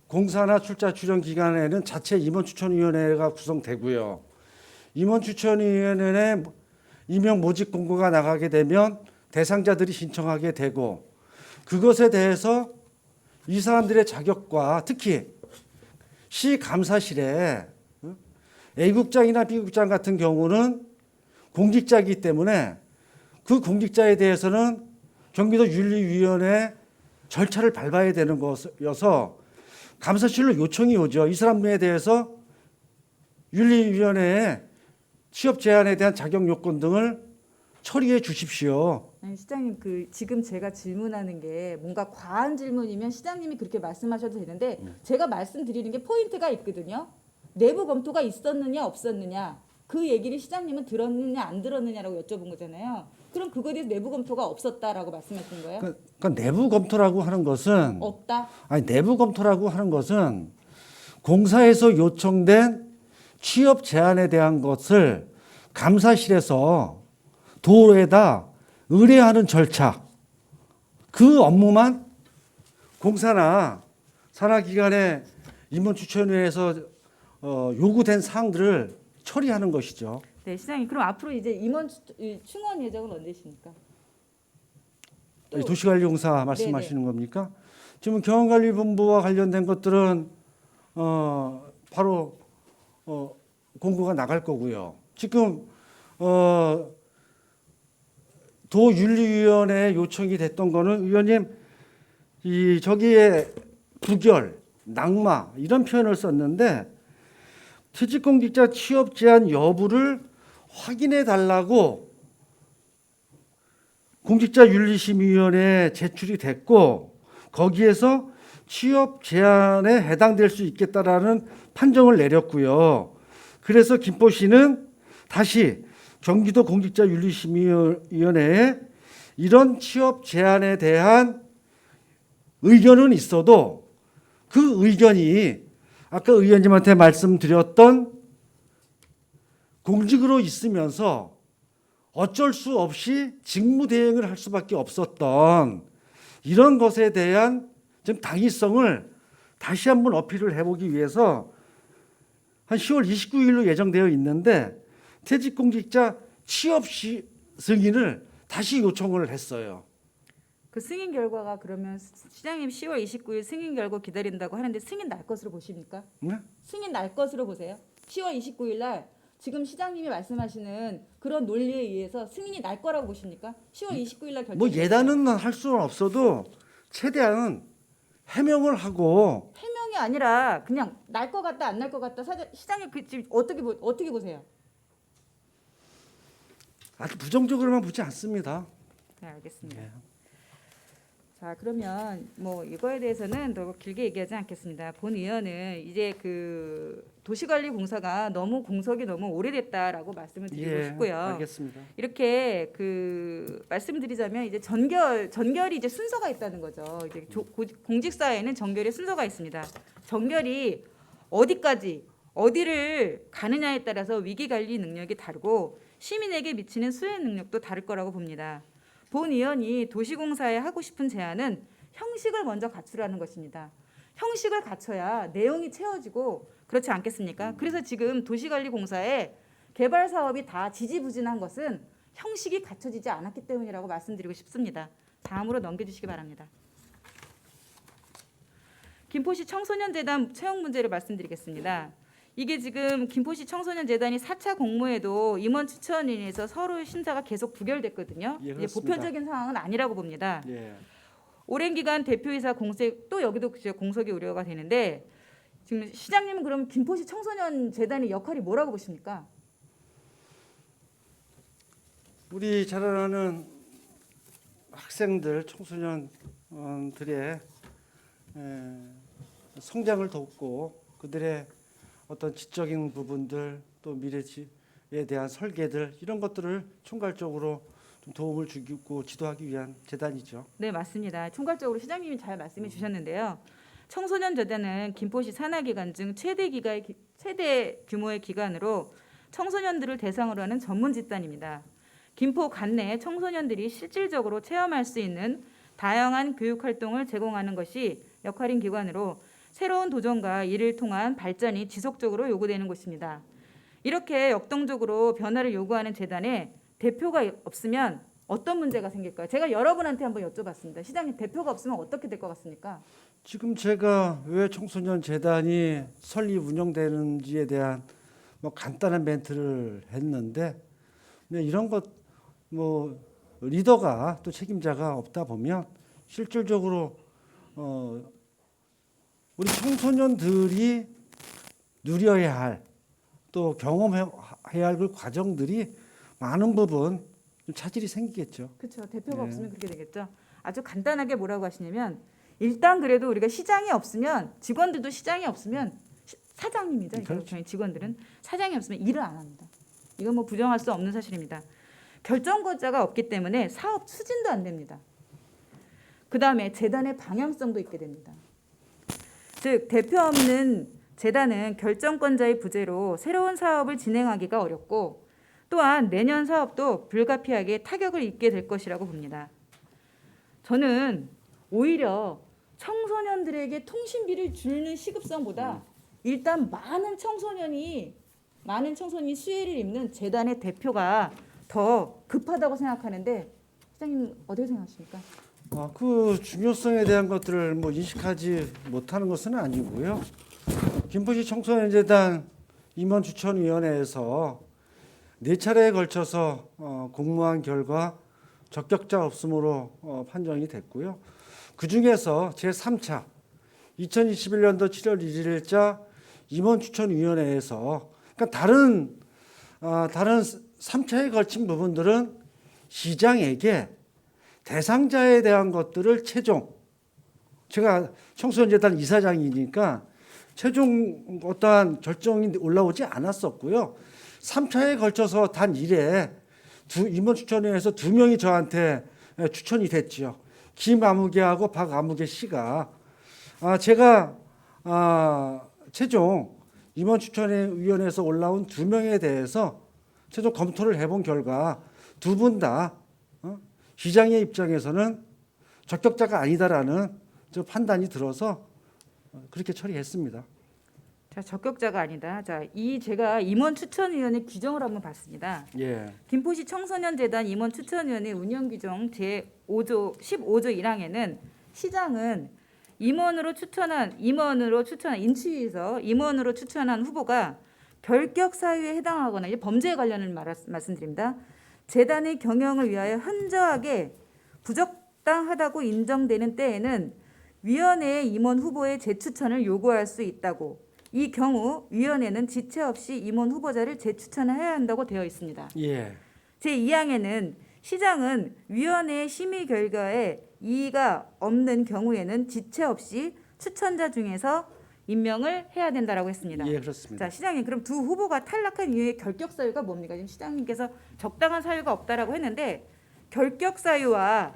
공사나 출자 추정 기관에는 자체 임원추천위원회가 구성되고요. 임원추천위원회에 임용 모집 공고가 나가게 되면 대상자들이 신청하게 되고 그것에 대해서 이 사람들의 자격과 특히 시 감사실에 A국장이나 B국장 같은 경우는 공직자이기 때문에 그 공직자에 대해서는 경기도 윤리위원회 절차를 밟아야 되는 것이어서 감사실로 요청이 오죠. 이 사람에 대해서 윤리위원회에 취업 제한에 대한 자격 요건 등을 처리해 주십시오. 아니, 시장님 지금 제가 질문하는 게 뭔가 과한 질문이면 시장님이 그렇게 말씀하셔도 되는데 제가 말씀드리는 게 포인트가 있거든요. 내부 검토가 있었느냐 없었느냐 그 얘기를 시장님은 들었느냐 안 들었느냐라고 여쭤본 거잖아요. 그럼 그거에 대해서 내부 검토가 없었다라고 말씀하신 거예요? 그러니까 내부 검토라고 하는 것은 없다. 아니 내부 검토라고 하는 것은 공사에서 요청된 취업 제한에 대한 것을 감사실에서 도로에다 의뢰하는 절차 그 업무만 공사나 산하기관의 임원추천회에서 요구된 사항들을 처리하는 것이죠. 네, 시장님. 그럼 앞으로 이제 임원 충원 예정은 언제십니까? 도시관리공사 말씀하시는 겁니까? 지금 경영관리본부와 관련된 것들은 바로 공고가 나갈 거고요. 지금 도윤리위원회에 요청이 됐던 거는 위원님 저기에 부결, 낙마 이런 표현을 썼는데 퇴직공직자 취업 제한 여부를 확인해 달라고 공직자윤리심의위원회에 제출이 됐고 거기에서 취업 제한에 해당될 수 있겠다라는 판정을 내렸고요. 그래서 김포시는 다시 경기도 공직자윤리심의위원회에 이런 취업 제한에 대한 의견은 있어도 그 의견이 아까 의원님한테 말씀드렸던 공직으로 있으면서 어쩔 수 없이 직무 대행을 할 수밖에 없었던 이런 것에 대한 좀 당위성을 다시 한번 어필을 해보기 위해서 한 10월 29일로 예정되어 있는데 퇴직공직자 취업 승인을 다시 요청을 했어요. 그 승인 결과가 그러면 시장님 10월 29일 승인 결과 기다린다고 하는데 승인 날 것으로 보십니까? 네? 승인 날 것으로 보세요. 10월 29일 날 지금 시장님이 말씀하시는 그런 논리에 의해서 승인이 날 거라고 보십니까? 10월 29일 날 결정. 뭐 예단은 할 수는 없어도 최대한 해명을 하고 해명이 아니라 그냥 날 것 같다 안 날 것 같다. 시장님 그 지금 어떻게 보세요? 아주 부정적으로만 보지 않습니다. 네, 알겠습니다. 예. 자, 그러면 뭐 이거에 대해서는 더 길게 얘기하지 않겠습니다. 본 의원은 이제 그 도시관리공사가 너무 공석이 너무 오래됐다라고 말씀을 드리고 싶고요. 알겠습니다. 이렇게 그 말씀드리자면 이제 전결이 이제 순서가 있다는 거죠. 이제 공직사회에는 전결의 순서가 있습니다. 전결이 어디까지 어디를 가느냐에 따라서 위기관리 능력이 다르고 시민에게 미치는 수행 능력도 다를 거라고 봅니다. 본 의원이 도시공사에 하고 싶은 제안은 형식을 먼저 갖추라는 것입니다. 형식을 갖춰야 내용이 채워지고 그렇지 않겠습니까? 그래서 지금 도시관리공사에 개발 사업이 다 지지부진한 것은 형식이 갖춰지지 않았기 때문이라고 말씀드리고 싶습니다. 다음으로 넘겨주시기 바랍니다. 김포시 청소년재단 채용 문제를 말씀드리겠습니다. 이게 지금 김포시 청소년재단이 4차 공모에도 임원 추천에 인해서 서류 심사가 계속 부결됐거든요. 예, 이제 그렇습니다. 보편적인 상황은 아니라고 봅니다. 예. 오랜 기간 대표이사 공색 또 여기도 공석이 우려가 되는데 지금 시장님은 그럼 김포시 청소년재단의 역할이 뭐라고 보십니까? 우리 자라나는 학생들, 청소년들의 성장을 돕고 그들의 어떤 지적인 부분들 또 미래에 대한 설계들 이런 것들을 총괄적으로 좀 도움을 주고 지도하기 위한 재단이죠. 네, 맞습니다. 총괄적으로 시장님이 잘 말씀해 주셨는데요. 청소년재단은 김포시 산하기관 중 최대 규모의 기관으로 청소년들을 대상으로 하는 전문 집단입니다. 김포 관내 청소년들이 실질적으로 체험할 수 있는 다양한 교육 활동을 제공하는 것이 역할인 기관으로 새로운 도전과 이를 통한 발전이 지속적으로 요구되는 곳입니다. 이렇게 역동적으로 변화를 요구하는 재단에 대표가 없으면 어떤 문제가 생길까요? 제가 여러분한테 한번 여쭤봤습니다. 시장님, 대표가 없으면 어떻게 될 것 같습니까? 지금 제가 왜 청소년 재단이 설립 운영되는지에 대한 뭐 간단한 멘트를 했는데 이런 것 뭐 리더가 또 책임자가 없다 보면 실질적으로 우리 청소년들이 누려야 할 또 경험해야 할 그 과정들이 많은 부분 좀 차질이 생기겠죠. 그렇죠. 대표가 네. 없으면 그렇게 되겠죠. 아주 간단하게 뭐라고 하시냐면 일단 그래도 우리가 시장이 없으면 직원들도 시장이 없으면 사장님이죠. 그렇죠. 저희 직원들은 사장이 없으면 일을 안 합니다. 이건 뭐 부정할 수 없는 사실입니다. 결정권자가 없기 때문에 사업 추진도 안 됩니다. 그다음에 재단의 방향성도 있게 됩니다. 즉 대표 없는 재단은 결정권자의 부재로 새로운 사업을 진행하기가 어렵고 또한 내년 사업도 불가피하게 타격을 입게 될 것이라고 봅니다. 저는 오히려 청소년들에게 통신비를 주는 시급성보다 일단 많은 청소년이 수혜를 입는 재단의 대표가 더 급하다고 생각하는데 시장님 어떻게 생각하십니까? 그 중요성에 대한 것들을 뭐 인식하지 못하는 것은 아니고요. 김포시 청소년재단 임원추천위원회에서 4차례에 걸쳐서 공모한 결과 적격자 없음으로 판정이 됐고요. 그 중에서 제3차 2021년도 7월 1일자 임원추천위원회에서 그러니까 다른 3차에 걸친 부분들은 시장에게 대상자에 대한 것들을 제가 청소년재단 이사장이니까 최종 어떠한 결정이 올라오지 않았었고요. 3차에 걸쳐서 단 1회 임원추천위에서 2명이 저한테 추천이 됐죠. 김아무개하고 박아무개 씨가 제가 최종 임원추천위원회에서 올라온 2명에 대해서 최종 검토를 해본 결과 두 분 다 시장의 입장에서는 적격자가 아니다라는 판단이 들어서 그렇게 처리했습니다. 자, 적격자가 아니다. 자, 제가 임원 추천위원회 규정을 한번 봤습니다. 예. 김포시 청소년재단 임원 추천위원회 운영 규정 제5조 15조 1항에는 시장은 임원으로 추천한 인취위에서 임원으로 추천한 후보가 결격 사유에 해당하거나 이제 범죄에 관련을 말씀드립니다. 재단의 경영을 위하여 현저하게 부적당하다고 인정되는 때에는 위원회의 임원 후보의 재추천을 요구할 수 있다고. 이 경우 위원회는 지체 없이 임원 후보자를 재추천해야 한다고 되어 있습니다. 예. 제2항에는 시장은 위원회의 심의 결과에 이의가 없는 경우에는 지체 없이 추천자 중에서 임명을 해야 된다라고 했습니다. 예, 그렇습니다. 자, 시장님 그럼 두 후보가 탈락한 이유의 결격 사유가 뭡니까? 지금 시장님께서 적당한 사유가 없다라고 했는데 결격 사유와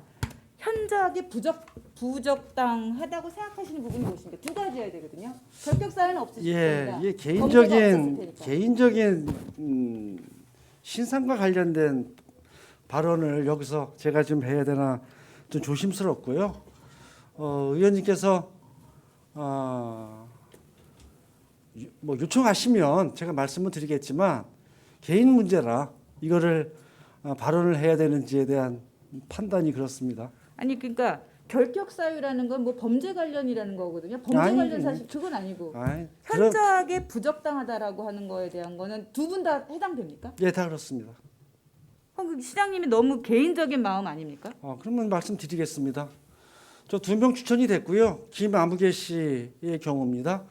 현저하게 부적당하다고 생각하시는 부분이 무엇입니까? 두 가지여야 되거든요. 결격 사유는 없으실 예, 겁니다. 예, 범죄가 없었을 테니까. 개인적인 신상과 관련된 발언을 여기서 제가 좀 해야 되나 좀 조심스럽고요. 의원님께서 뭐 요청하시면 제가 말씀을 드리겠지만 개인 문제라 이거를 발언을 해야 되는지에 대한 판단이 그렇습니다. 아니 그러니까 결격 사유라는 건 뭐 범죄 관련이라는 거거든요. 범죄 아니, 관련 사실 그건 아니고 아이, 현저하게 부적당하다라고 하는 거에 대한 거는 두 분 다 해당됩니까? 예, 다 그렇습니다. 그럼 시장님이 너무 개인적인 마음 아닙니까? 그러면 말씀드리겠습니다. 저 2명 추천이 됐고요. 김아무개 씨의 경우입니다.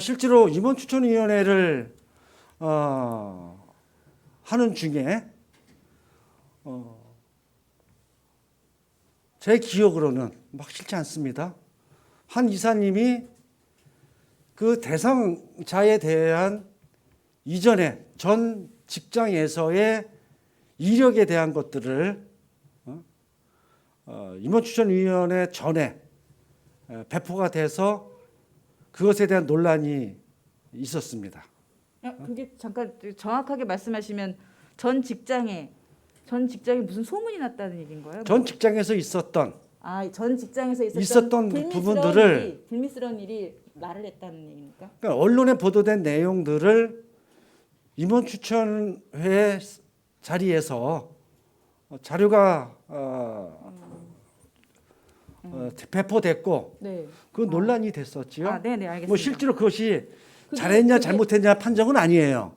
실제로 임원 추천위원회를 하는 중에 제 기억으로는 확실치 않습니다. 한 이사님이 그 대상자에 대한 이전에 전 직장에서의 이력에 대한 것들을 임원추천위원회 전에 배포가 돼서 그것에 대한 논란이 있었습니다. 그게 잠깐 정확하게 말씀하시면 전 직장에 무슨 소문이 났다는 얘기인가요? 전 직장에서 있었던 전 직장에서 있었던 불미스러운 일이 말을 했다는 얘기입니까? 그러니까 언론에 보도된 내용들을 임원추천회 자리에서 자료가 배포됐고 네. 그 논란이 됐었지요. 네, 알겠습니다. 뭐 실제로 그것이 그게- 잘했냐 그게- 잘못했냐 판정은 아니에요.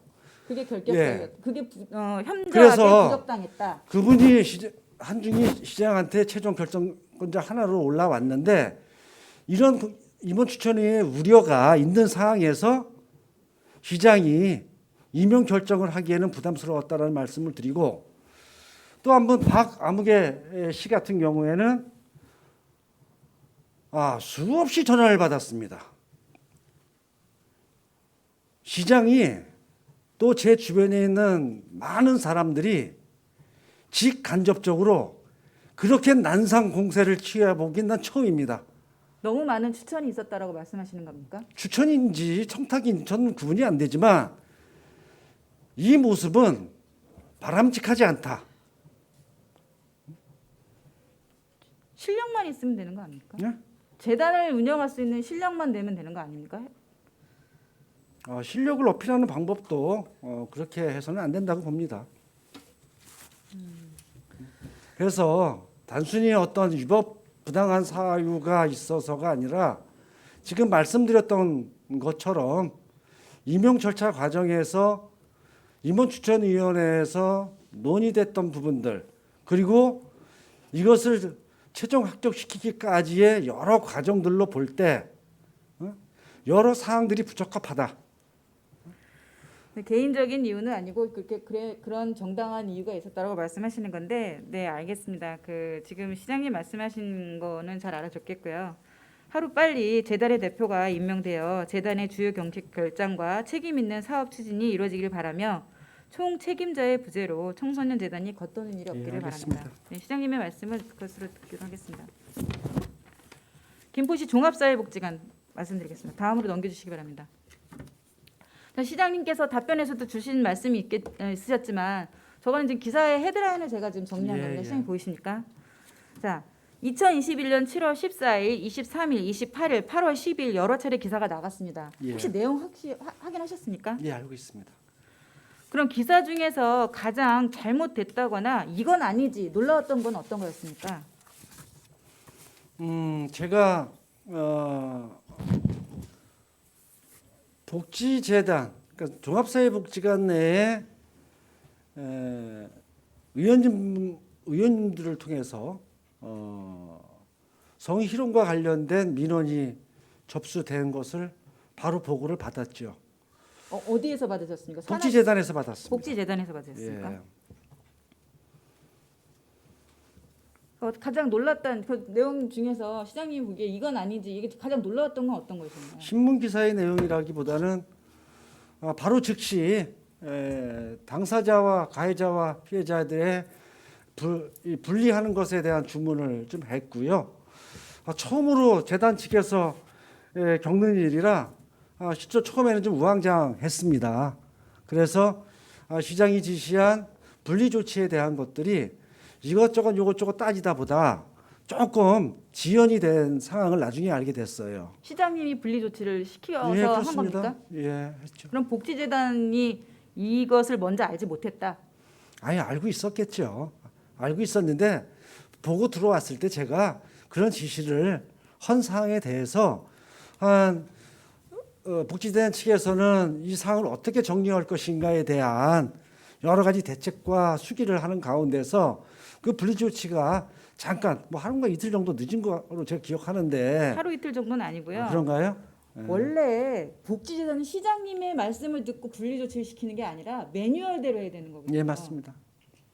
그게 결격 예. 사유. 그게 현저하게 그래서 부적당했다. 그분이 한중희 시장한테 최종 결정권자 하나로 올라왔는데 이런 임원 추천의 우려가 있는 상황에서 시장이 임명 결정을 하기에는 부담스러웠다라는 말씀을 드리고 또 한 번 박아무개 씨 같은 경우에는 수없이 전화를 받았습니다. 시장이 또 제 주변에 있는 많은 사람들이 직간접적으로 그렇게 난상 공세를 취해보긴 난 처음입니다. 너무 많은 추천이 있었다라고 말씀하시는 겁니까? 추천인지 청탁인지 저는 구분이 안 되지만 이 모습은 바람직하지 않다. 실력만 있으면 되는 거 아닙니까? 네? 재단을 운영할 수 있는 실력만 되면 되는 거 아닙니까? 실력을 어필하는 방법도 그렇게 해서는 안 된다고 봅니다. 그래서 단순히 어떤 위법 부당한 사유가 있어서가 아니라 지금 말씀드렸던 것처럼 임용 절차 과정에서 임원추천위원회에서 논의됐던 부분들 그리고 이것을 최종 합격시키기까지의 여러 과정들로 볼 때 여러 사항들이 부적합하다. 개인적인 이유는 아니고 그런 정당한 이유가 있었다고 말씀하시는 건데, 네 알겠습니다. 지금 시장님 말씀하신 거는 잘 알아줬겠고요. 하루 빨리 재단의 대표가 임명되어 재단의 주요 경직 결정과 책임 있는 사업 추진이 이루어지길 바라며 총 책임자의 부재로 청소년 재단이 겉도는 일이 없기를 바랍니다. 네, 시장님의 말씀을 그것으로 듣기로 하겠습니다. 김포시 종합사회복지관 말씀드리겠습니다. 다음으로 넘겨주시기 바랍니다. 자, 시장님께서 답변에서도 주신 말씀이 있으셨지만 저거는 지금 기사의 헤드라인을 제가 지금 정리한 겁니다. 시장님 보이십니까? 자, 2021년 7월 14일, 23일, 28일, 8월 10일 여러 차례 기사가 나갔습니다. 예. 혹시 내용 확인하셨습니까? 예, 알고 있습니다. 그럼 기사 중에서 가장 잘못됐다거나 이건 아니지 놀라웠던 건 어떤 거였습니까? 제가 복지재단, 그러니까 종합사회복지관 내에 의원님들을 통해서 성희롱과 관련된 민원이 접수된 것을 바로 보고를 받았죠. 어디에서 받으셨습니까? 복지재단에서 받았습니다. 복지재단에서 받으셨습니까? 예. 가장 놀랐던 그 내용 중에서 시장님 보기에 이건 아니지 이게 가장 놀라웠던 건 어떤 거였나요? 신문 기사의 내용이라기보다는 바로 즉시 당사자와 가해자와 피해자들의 분리하는 것에 대한 주문을 좀 했고요. 처음으로 재단 측에서 겪는 일이라 실제 처음에는 좀 우왕좌왕했습니다. 그래서 시장이 지시한 분리 조치에 대한 것들이 이것저것 요것저것 따지다 보다 조금 지연이 된 상황을 나중에 알게 됐어요. 시장님이 분리 조치를 시켜서 예, 한 그렇습니다. 겁니까? 예, 했죠. 그럼 복지재단이 이것을 먼저 알지 못했다. 아예 알고 있었겠죠. 알고 있었는데 보고 들어왔을 때 제가 그런 지시를 헌 사항에 대해서 복지재단 측에서는 이 사항을 어떻게 정리할 것인가에 대한 여러 가지 대책과 수기를 하는 가운데서 그 분리 조치가 잠깐 뭐 하루가 이틀 정도 늦은 거로 제가 기억하는데 하루 이틀 정도는 아니고요. 그런가요? 예. 원래 복지재단은 시장님의 말씀을 듣고 분리 조치를 시키는 게 아니라 매뉴얼대로 해야 되는 거거든요. 예, 맞습니다.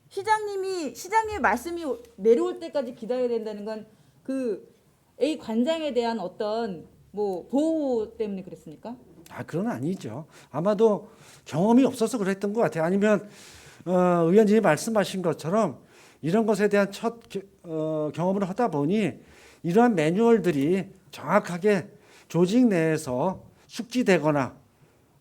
시장님의 말씀이 내려올 때까지 기다려야 된다는 건 그 A 관장에 대한 어떤 뭐 보호 때문에 그랬습니까? 그건 아니죠. 아마도 경험이 없어서 그랬던 것 같아요. 아니면 의원님이 말씀하신 것처럼 이런 것에 대한 첫 경험을 하다 보니 이러한 매뉴얼들이 정확하게 조직 내에서 숙지되거나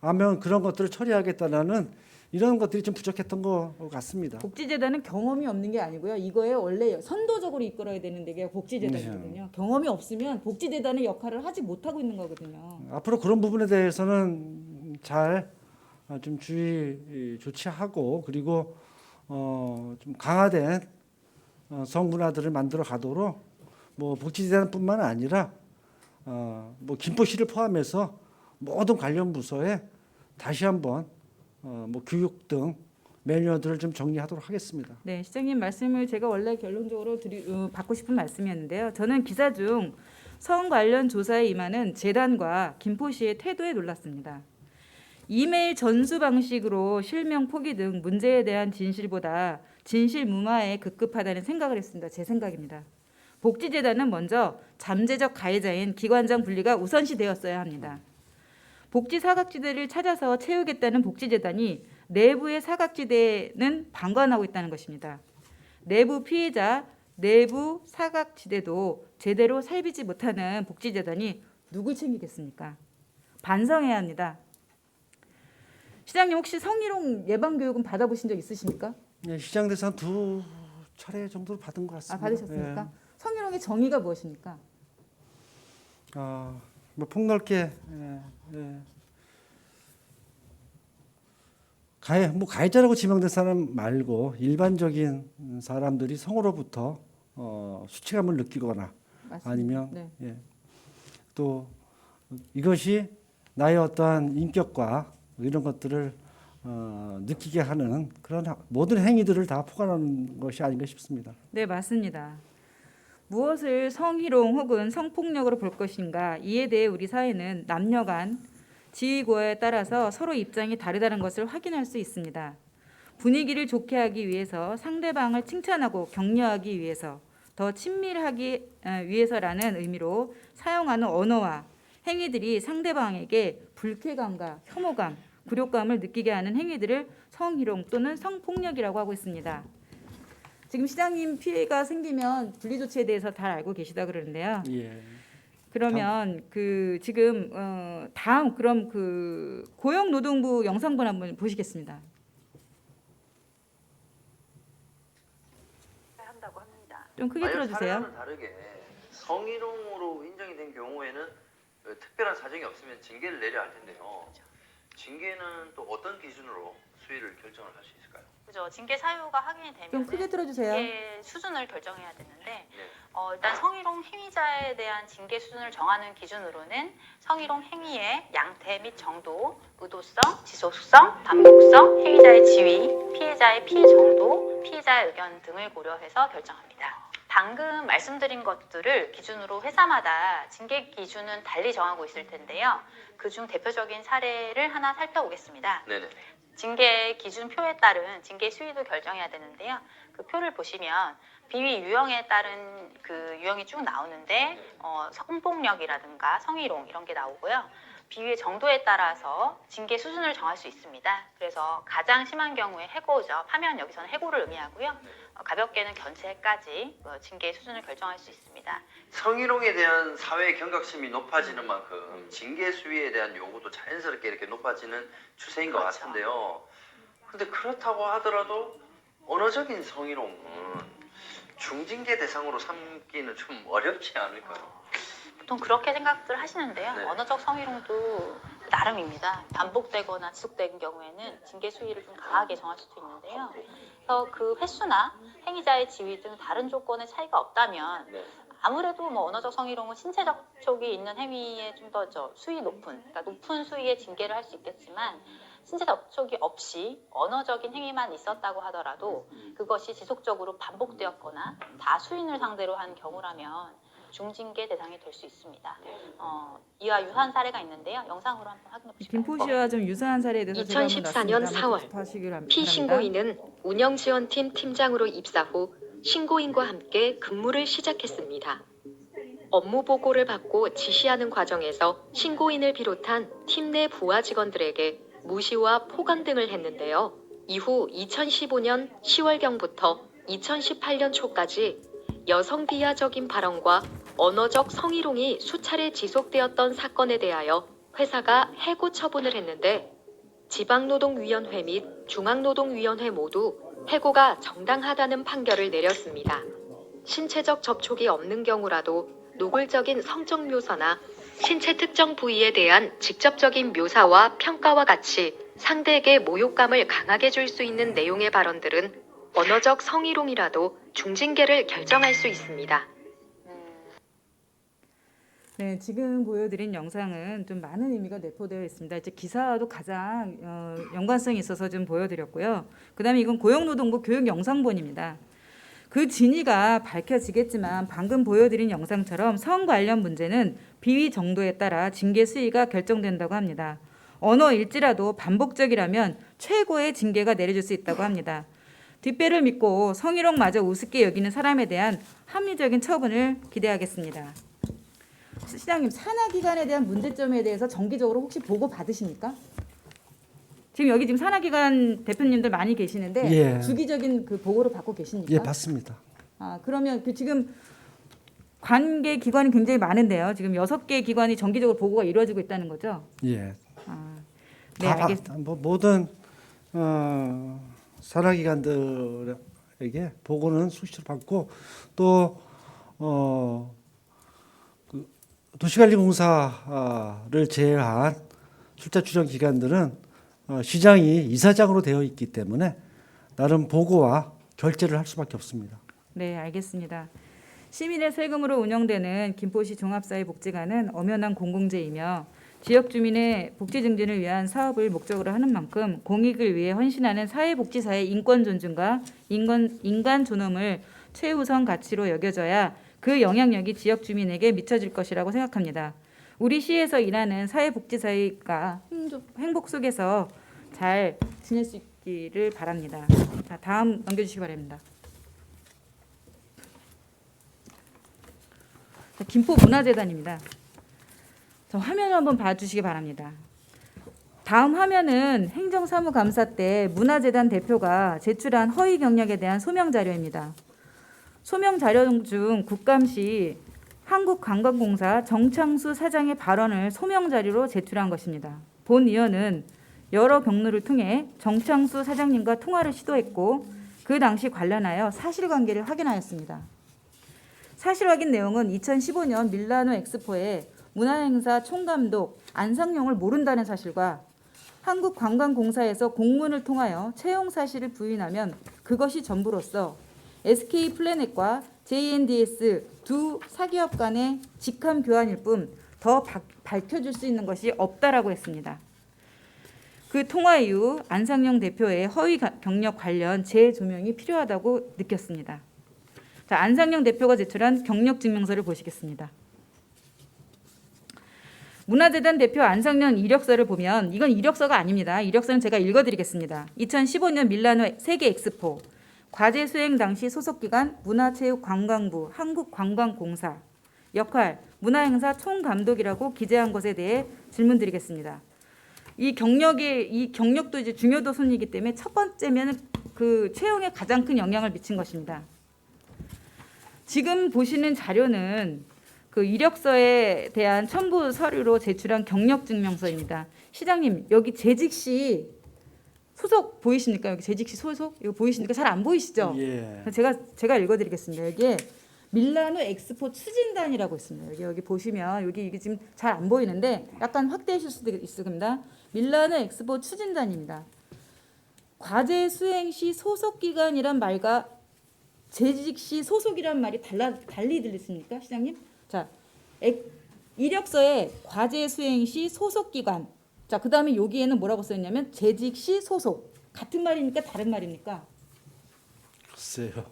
아니면 그런 것들을 처리하겠다라는 이런 것들이 좀 부족했던 것 같습니다. 복지재단은 경험이 없는 게 아니고요. 이거에 원래 선도적으로 이끌어야 되는 데가 복지재단이거든요. 경험이 없으면 복지재단의 역할을 하지 못하고 있는 거거든요. 앞으로 그런 부분에 대해서는 잘 좀 주의 조치하고 그리고 좀 강화된 성문화들을 만들어 가도록 뭐 복지재단뿐만 아니라 뭐 김포시를 포함해서 모든 관련 부서에 다시 한번 뭐 교육 등 매뉴얼들을 좀 정리하도록 하겠습니다. 네, 시장님 말씀을 제가 원래 결론적으로 받고 싶은 말씀이었는데요. 저는 기사 중 성 관련 조사에 임하는 재단과 김포시의 태도에 놀랐습니다. 이메일 전수 방식으로 실명 포기 등 문제에 대한 진실보다 진실 무마에 급급하다는 생각을 했습니다. 제 생각입니다. 복지재단은 먼저 잠재적 가해자인 기관장 분리가 우선시 되었어야 합니다. 복지 사각지대를 찾아서 채우겠다는 복지재단이 내부의 사각지대는 방관하고 있다는 것입니다. 내부 피해자, 내부 사각지대도 제대로 살피지 못하는 복지재단이 누굴 챙기겠습니까? 반성해야 합니다. 시장님 혹시 성희롱 예방 교육은 받아보신 적 있으십니까? 예, 시장 대상 2차례 정도 받은 것 같습니다. 받으셨습니까? 예. 성희롱의 정의가 무엇입니까? 뭐 폭넓게 가해자라고 지명된 사람 말고 일반적인 사람들이 성으로부터 수치감을 느끼거나 맞습니다. 아니면 네. 또 이것이 나의 어떠한 인격과 이런 것들을 느끼게 하는 그런 모든 행위들을 다 포괄하는 것이 아닌가 싶습니다. 네, 맞습니다. 무엇을 성희롱 혹은 성폭력으로 볼 것인가 이에 대해 우리 사회는 남녀 간 지위고하에 따라서 서로 입장이 다르다는 것을 확인할 수 있습니다. 분위기를 좋게 하기 위해서 상대방을 칭찬하고 격려하기 위해서 더 친밀하기 위해서라는 의미로 사용하는 언어와 행위들이 상대방에게 불쾌감과 혐오감, 굴욕감을 느끼게 하는 행위들을 성희롱 또는 성폭력이라고 하고 있습니다. 지금 시장님 피해가 생기면 분리 조치에 대해서 잘 알고 계시다 그러는데요. 예. 그러면 그 지금 다음 그럼 그 고용노동부 영상본 한번 보시겠습니다. 한다고 합니다. 좀 크게 들어주세요. 사례와는 다르게 성희롱으로 인정이 된 경우에는 특별한 사정이 없으면 징계를 내려야 할 텐데요. 징계는 또 어떤 기준으로 수위를 결정을 할 수 있을까요? 그죠. 징계 사유가 확인이 되면 좀 크게 들어주세요. 징계 수준을 결정해야 되는데 네. 일단 성희롱 행위자에 대한 징계 수준을 정하는 기준으로는 성희롱 행위의 양태 및 정도, 의도성, 지속성, 반복성, 행위자의 지위, 피해자의 피해 정도, 피해자의 의견 등을 고려해서 결정합니다. 방금 말씀드린 것들을 기준으로 회사마다 징계 기준은 달리 정하고 있을 텐데요. 그중 대표적인 사례를 하나 살펴보겠습니다. 네네. 징계 기준표에 따른 징계 수위도 결정해야 되는데요. 그 표를 보시면 비위 유형에 따른 그 유형이 쭉 나오는데 성폭력이라든가 성희롱 이런 게 나오고요. 비위의 정도에 따라서 징계 수준을 정할 수 있습니다. 그래서 가장 심한 경우에 해고죠. 하면 여기서는 해고를 의미하고요. 가볍게는 견책까지 징계 수준을 결정할 수 있습니다. 성희롱에 대한 사회의 경각심이 높아지는 만큼 징계 수위에 대한 요구도 자연스럽게 이렇게 높아지는 추세인 것 그렇죠. 같은데요. 근데 그렇다고 하더라도 언어적인 성희롱은 중징계 대상으로 삼기는 좀 어렵지 않을까요? 보통 그렇게 생각들 하시는데요. 네. 언어적 성희롱도 나름입니다. 반복되거나 지속되는 경우에는 징계 수위를 좀 강하게 정할 수도 있는데요. 그래서 그 횟수나 행위자의 지위 등 다른 조건의 차이가 없다면 네. 아무래도 언어적 성희롱은 신체 접촉이 있는 행위에 좀 더 수위 그러니까 높은 수위의 징계를 할 수 있겠지만 신체 접촉이 없이 언어적인 행위만 있었다고 하더라도 그것이 지속적으로 반복되었거나 다수인을 상대로 한 경우라면 중징계 대상이 될 수 있습니다. 이와 유사한 사례가 있는데요. 영상으로 한번 확인해 보실까요? 김포시와 좀 유사한 사례에 대해서 제가 한번 2014년 놨습니다. 4월 한번 접하시길 바랍니다. 피신고인은 운영지원팀 팀장으로 입사 후 신고인과 함께 근무를 시작했습니다. 업무 보고를 받고 지시하는 과정에서 신고인을 비롯한 팀 내 부하 직원들에게 무시와 포강 등을 했는데요. 이후 2015년 10월경부터 2018년 초까지 여성 비하적인 발언과 언어적 성희롱이 수차례 지속되었던 사건에 대하여 회사가 해고 처분을 했는데 지방노동위원회 및 중앙노동위원회 모두 해고가 정당하다는 판결을 내렸습니다. 신체적 접촉이 없는 경우라도 노골적인 성적 묘사나 신체 특정 부위에 대한 직접적인 묘사와 평가와 같이 상대에게 모욕감을 강하게 줄 수 있는 내용의 발언들은 언어적 성희롱이라도 중징계를 결정할 수 있습니다. 네, 지금 보여드린 영상은 좀 많은 의미가 내포되어 있습니다. 이제 기사와도 가장 연관성이 있어서 좀 보여드렸고요. 그다음에 이건 고용노동부 교육영상본입니다. 그 진위가 밝혀지겠지만 방금 보여드린 영상처럼 성 관련 문제는 비위 정도에 따라 징계 수위가 결정된다고 합니다. 언어일지라도 반복적이라면 최고의 징계가 내려질 수 있다고 합니다. 뒷배를 믿고 성희롱마저 우습게 여기는 사람에 대한 합리적인 처분을 기대하겠습니다. 시장님, 산하기관에 대한 문제점에 대해서 정기적으로 혹시 보고 받으십니까? 지금 여기 지금 산하기관 대표님들 많이 계시는데 예. 주기적인 그 보고를 받고 계십니까? 예, 받습니다. 그러면 그 지금 관계 기관이 굉장히 많은데요. 지금 6개 기관이 정기적으로 보고가 이루어지고 있다는 거죠? 예. 네, 알겠습니다. 모든 산하기관들에게 보고는 수시로 받고 또 그 도시관리공사를 제외한 출자 출연 기관들은 시장이 이사장으로 되어 있기 때문에 나름 보고와 결재를 할 수밖에 없습니다. 네, 알겠습니다. 시민의 세금으로 운영되는 김포시 종합사회복지관은 엄연한 공공재이며 지역 주민의 복지 증진을 위한 사업을 목적으로 하는 만큼 공익을 위해 헌신하는 사회복지사의 인권 존중과 인간 존엄을 최우선 가치로 여겨져야 그 영향력이 지역 주민에게 미쳐질 것이라고 생각합니다. 우리 시에서 일하는 사회복지사가 행복 속에서 잘 지낼 수 있기를 바랍니다. 자, 다음 넘겨주시기 바랍니다. 자, 김포문화재단입니다. 자, 화면을 한번 봐주시기 바랍니다. 다음 화면은 행정사무감사 때 문화재단 대표가 제출한 허위 경력에 대한 소명 자료입니다. 소명 자료 중 국감시 한국관광공사 정창수 사장의 발언을 소명 자료로 제출한 것입니다. 본 의원은 여러 경로를 통해 정창수 사장님과 통화를 시도했고 그 당시 관련하여 사실관계를 확인하였습니다. 사실 확인 내용은 2015년 밀라노 엑스포에 문화행사 총감독 안상용을 모른다는 사실과 한국관광공사에서 공문을 통하여 채용 사실을 부인하면 그것이 전부로서 SK플래닛과 JNDS 두 사기업 간의 직함 교환일 뿐 더 밝혀줄 수 있는 것이 없다라고 했습니다. 그 통화 이후 안상용 대표의 허위 경력 관련 재조명이 필요하다고 느꼈습니다. 자, 안상용 대표가 제출한 경력 증명서를 보시겠습니다. 문화재단 대표 안상용 이력서를 보면 이건 이력서가 아닙니다. 이력서는 제가 읽어드리겠습니다. 2015년 밀라노 세계 엑스포 과제 수행 당시 소속기관 문화체육관광부 한국관광공사 역할 문화행사 총감독이라고 기재한 것에 대해 질문드리겠습니다. 이 경력도 이제 중요도 순이기 때문에 첫 번째면 그 채용에 가장 큰 영향을 미친 것입니다. 지금 보시는 자료는 그 이력서에 대한 첨부 서류로 제출한 경력증명서입니다. 시장님, 여기 재직시 소속 보이십니까? 여기 재직시 소속 이거 보이십니까? 잘 안 보이시죠? 예. 제가 읽어드리겠습니다. 여기에 밀라노 엑스포 추진단이라고 있습니다. 여기 보시면 이게 지금 잘 안 보이는데 약간 확대하실 수도 있습니다. 밀라노 엑스포 추진단입니다. 과제 수행 시 소속 기관이란 말과 재직 시 소속이란 말이 달리 들리십니까, 시장님? 자, 이력서에 과제 수행 시 소속 기관. 자, 그다음에 여기에는 뭐라고 써 있냐면 재직 시 소속. 같은 말입니까? 다른 말입니까? 글쎄요.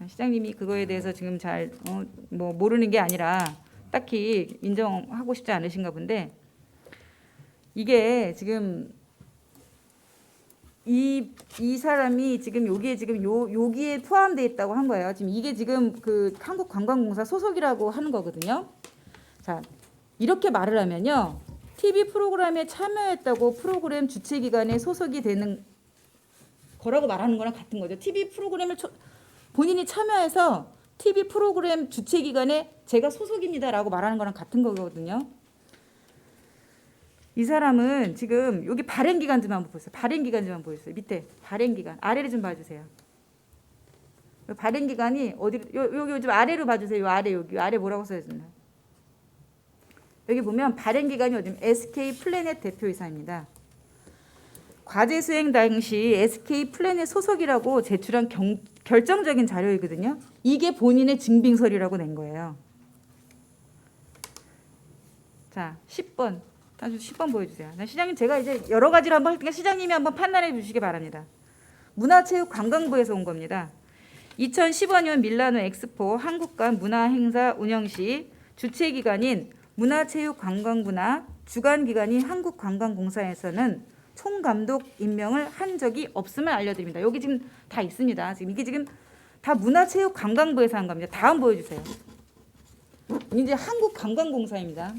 시장님이 그거에 대해서 지금 잘 뭐 모르는 게 아니라 딱히 인정하고 싶지 않으신가 본데 이게 지금 이 사람이 지금 여기에 포함되어 있다고 한 거예요. 지금 이게 지금 그 한국관광공사 소속이라고 하는 거거든요. 자, 이렇게 말을 하면요. TV 프로그램에 참여했다고 프로그램 주최기관에 소속이 되는 거라고 말하는 거랑 같은 거죠. TV 프로그램을 본인이 참여해서 TV 프로그램 주최기관에 제가 소속입니다라고 말하는 거랑 같은 거거든요. 이 사람은 지금 여기 발행기간 좀 한번 보세요. 발행기간 좀 한번 보세요. 밑에 발행기간 아래를 좀 봐주세요. 발행기간이 어디 여기 좀 아래로 봐주세요. 여기 아래 뭐라고 써있나? 여기 보면 발행기간이 어디면 SK플래닛 대표이사입니다. 과제 수행 당시 SK플래닛 소속이라고 제출한 결정적인 자료이거든요. 이게 본인의 증빙서류라고 낸 거예요. 자, 10번. 다시 10번 보여주세요. 시장님, 제가 이제 여러 가지를 한번 할 테니까 시장님이 한번 판단해 주시기 바랍니다. 문화체육관광부에서 온 겁니다. 2015년 밀라노 엑스포 한국관 문화행사 운영 시 주최기관인 문화체육관광부나 주관기관인 한국관광공사에서는 총감독 임명을 한 적이 없음을 알려드립니다. 여기 지금 다 있습니다. 지금 이게 지금 다 문화체육관광부에서 한 겁니다. 다음 보여주세요. 이제 한국관광공사입니다.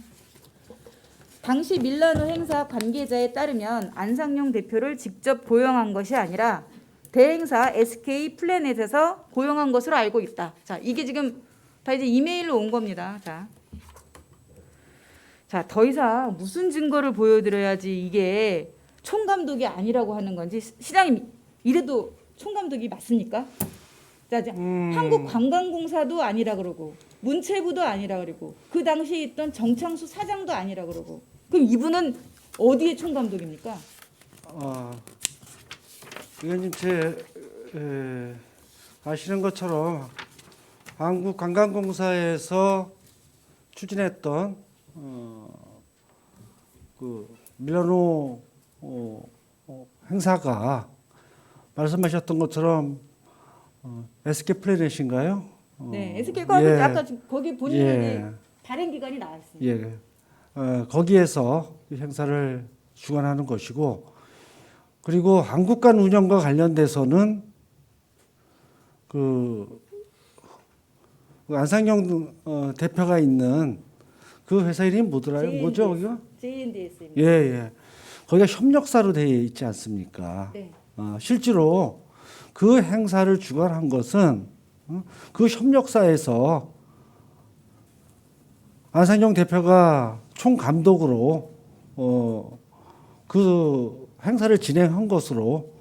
당시 밀라노 행사 관계자에 따르면 안상용 대표를 직접 고용한 것이 아니라 대행사 SK플래닛에서 고용한 것으로 알고 있다. 자, 이게 지금 다 이제 이메일로 온 겁니다. 자, 더 이상 무슨 증거를 보여드려야지 이게 총감독이 아니라고 하는 건지 시장님 이래도 총감독이 맞습니까? 자, 한국관광공사도 아니라 그러고 문체부도 아니라 그러고 그 당시에 있던 정창수 사장도 아니라 그러고 그럼 이분은 어디에 총감독입니까? 의원님 아시는 것처럼 한국관광공사에서 추진했던 그 밀라노 행사가 말씀하셨던 것처럼 SK플래닛인가요? 네, SK가 예. 아까 거기 본인의 예. 발행 기간이 나와 있습니다. 예. 거기에서 이 행사를 주관하는 것이고, 그리고 한국관 운영과 관련돼서는 그 안상용 대표가 있는 그 회사 이름이 뭐더라요? 뭐죠, 거기가? JNDS입니다. 예, 예. 거기가 협력사로 되어 있지 않습니까? 네. 실제로 그 행사를 주관한 것은 그 협력사에서 안상용 대표가 총감독으로 그 행사를 진행한 것으로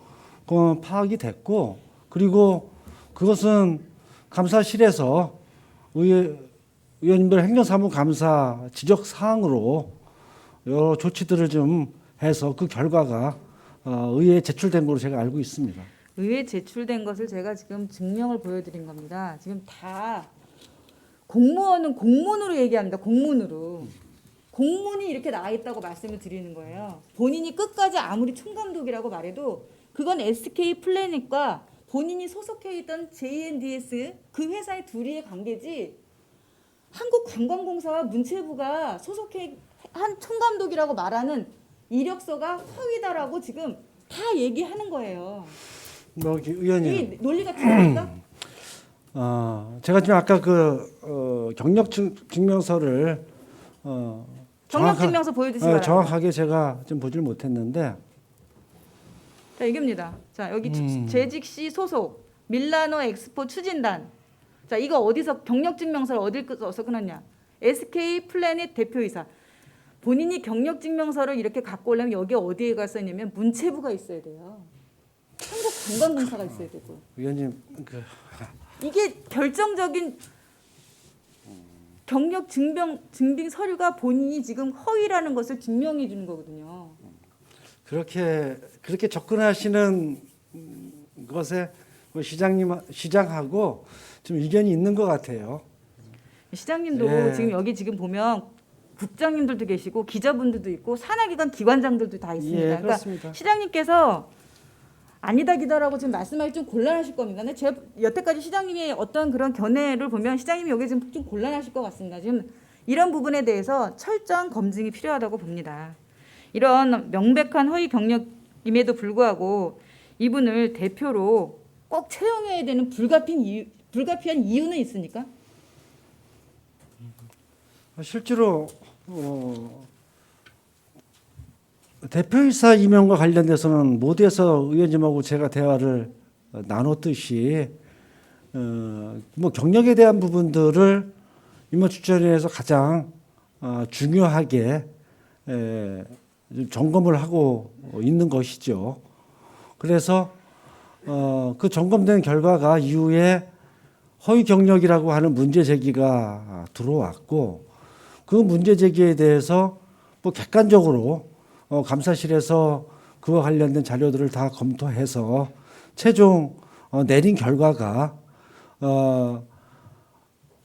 파악이 됐고, 그리고 그것은 감사실에서 의원님들 행정사무감사 지적 사항으로 여러 조치들을 좀 해서 그 결과가 의회에 제출된 걸로 제가 알고 있습니다. 의회 제출된 것을 제가 지금 증명을 보여드린 겁니다. 지금 다 공무원은 공문으로 얘기합니다. 공문으로. 공문이 이렇게 나와 있다고 말씀을 드리는 거예요. 본인이 끝까지 아무리 총감독이라고 말해도 그건 SK 플래닛과 본인이 소속해 있던 JNDS 그 회사의 둘이의 관계지 한국관광공사와 문체부가 소속해 한 총감독이라고 말하는 이력서가 허위다라고 지금 다 얘기하는 거예요. 의원님. 이 논리가 틀립니까? 제가 지금 아까 경력 증명서를 경력증명서 보여주시기 바랍니다. 정확하게 제가 좀 보질 못했는데 자, 이겁니다. 자, 여기 재직 시 소속 밀라노 엑스포 추진단. 자, 이거 어디서 경력증명서를 어디서 끊었냐? SK 플래닛 대표이사. 본인이 경력증명서를 이렇게 갖고 오려면 여기 어디에 가서 있냐면 문체부가 있어야 돼요. 한국관광공사가 있어야 되고. 의원님 이게 결정적인 경력 증빙 서류가 본인이 지금 허위라는 것을 증명해 주는 거거든요. 그렇게 접근하시는 것에 시장하고 좀 의견이 있는 것 같아요. 시장님도 예. 지금 여기 지금 보면 국장님들도 계시고 기자분들도 있고 산하기관 기관장들도 다 있습니다. 예, 그러니까 그렇습니다. 시장님께서 아니다 기다라고 지금 말씀하기 좀 곤란하실 겁니다. 근데 제가 여태까지 시장님의 어떤 그런 견해를 보면 시장님이 여기 지금 좀 곤란하실 것 같습니다. 지금 이런 부분에 대해서 철저한 검증이 필요하다고 봅니다. 이런 명백한 허위 경력임에도 불구하고 이분을 대표로 꼭 채용해야 되는 불가피한 이유는 있습니까? 실제로 대표이사 임명과 관련돼서는 모두에서 의원님하고 제가 대화를 나눴듯이 뭐 경력에 대한 부분들을 임원 추천위에서 가장 중요하게 점검을 하고 있는 것이죠. 그래서 그 점검된 결과가 이후에 허위 경력이라고 하는 문제 제기가 들어왔고 그 문제 제기에 대해서 뭐 객관적으로 감사실에서 그와 관련된 자료들을 다 검토해서 최종 내린 결과가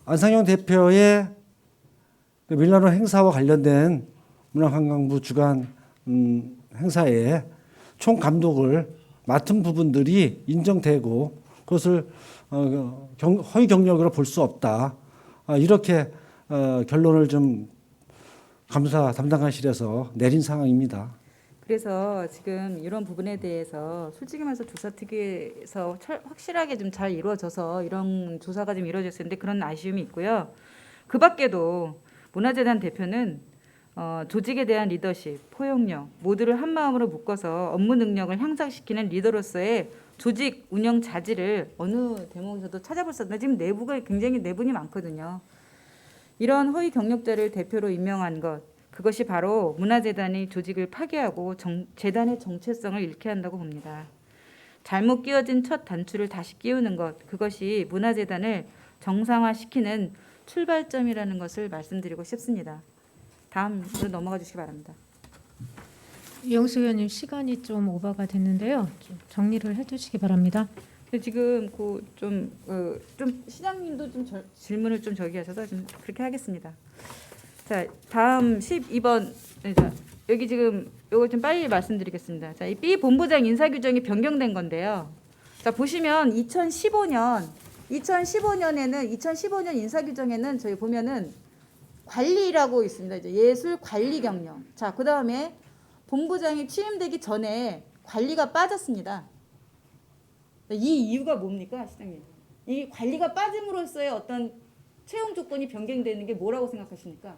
안상용 대표의 그 밀라노 행사와 관련된 문화관광부 주관 행사에 총 감독을 맡은 부분들이 인정되고 그것을 허위 경력으로 볼 수 없다. 이렇게 결론을 좀 감사 담당관실에서 내린 상황입니다. 그래서 지금 이런 부분에 대해서 솔직히 말해서 조사특위에서 확실하게 좀 잘 이루어져서 이런 조사가 좀 이루어졌는데 그런 아쉬움이 있고요. 그 밖에도 문화재단 대표는 조직에 대한 리더십, 포용력 모두를 한 마음으로 묶어서 업무 능력을 향상시키는 리더로서의 조직 운영 자질을 어느 대목에서도 찾아볼 수 없는데 지금 내부가 굉장히 내분이 많거든요. 이런 허위 경력자를 대표로 임명한 것, 그것이 바로 문화재단의 조직을 파괴하고 재단의 정체성을 잃게 한다고 봅니다. 잘못 끼워진 첫 단추를 다시 끼우는 것, 그것이 문화재단을 정상화시키는 출발점이라는 것을 말씀드리고 싶습니다. 다음으로 넘어가 주시기 바랍니다. 이영수 의원님 시간이 좀 오버가 됐는데요. 좀 정리를 해주시기 바랍니다. 지금 좀 시장님도 좀 질문을 좀 저기 하셔서 좀 그렇게 하겠습니다. 자, 다음 12번 여기 지금 요거 좀 빨리 말씀드리겠습니다. 자, 이 B 본부장 인사 규정이 변경된 건데요. 자, 보시면 2015년에는 2015년 인사 규정에는 저희 보면은 관리라고 있습니다. 이제 예술 관리 경력. 자, 그다음에 본부장이 취임되기 전에 관리가 빠졌습니다. 이 이유가 뭡니까, 시장님? 이 관리가 빠짐으로써의 어떤 채용 조건이 변경되는 게 뭐라고 생각하십니까?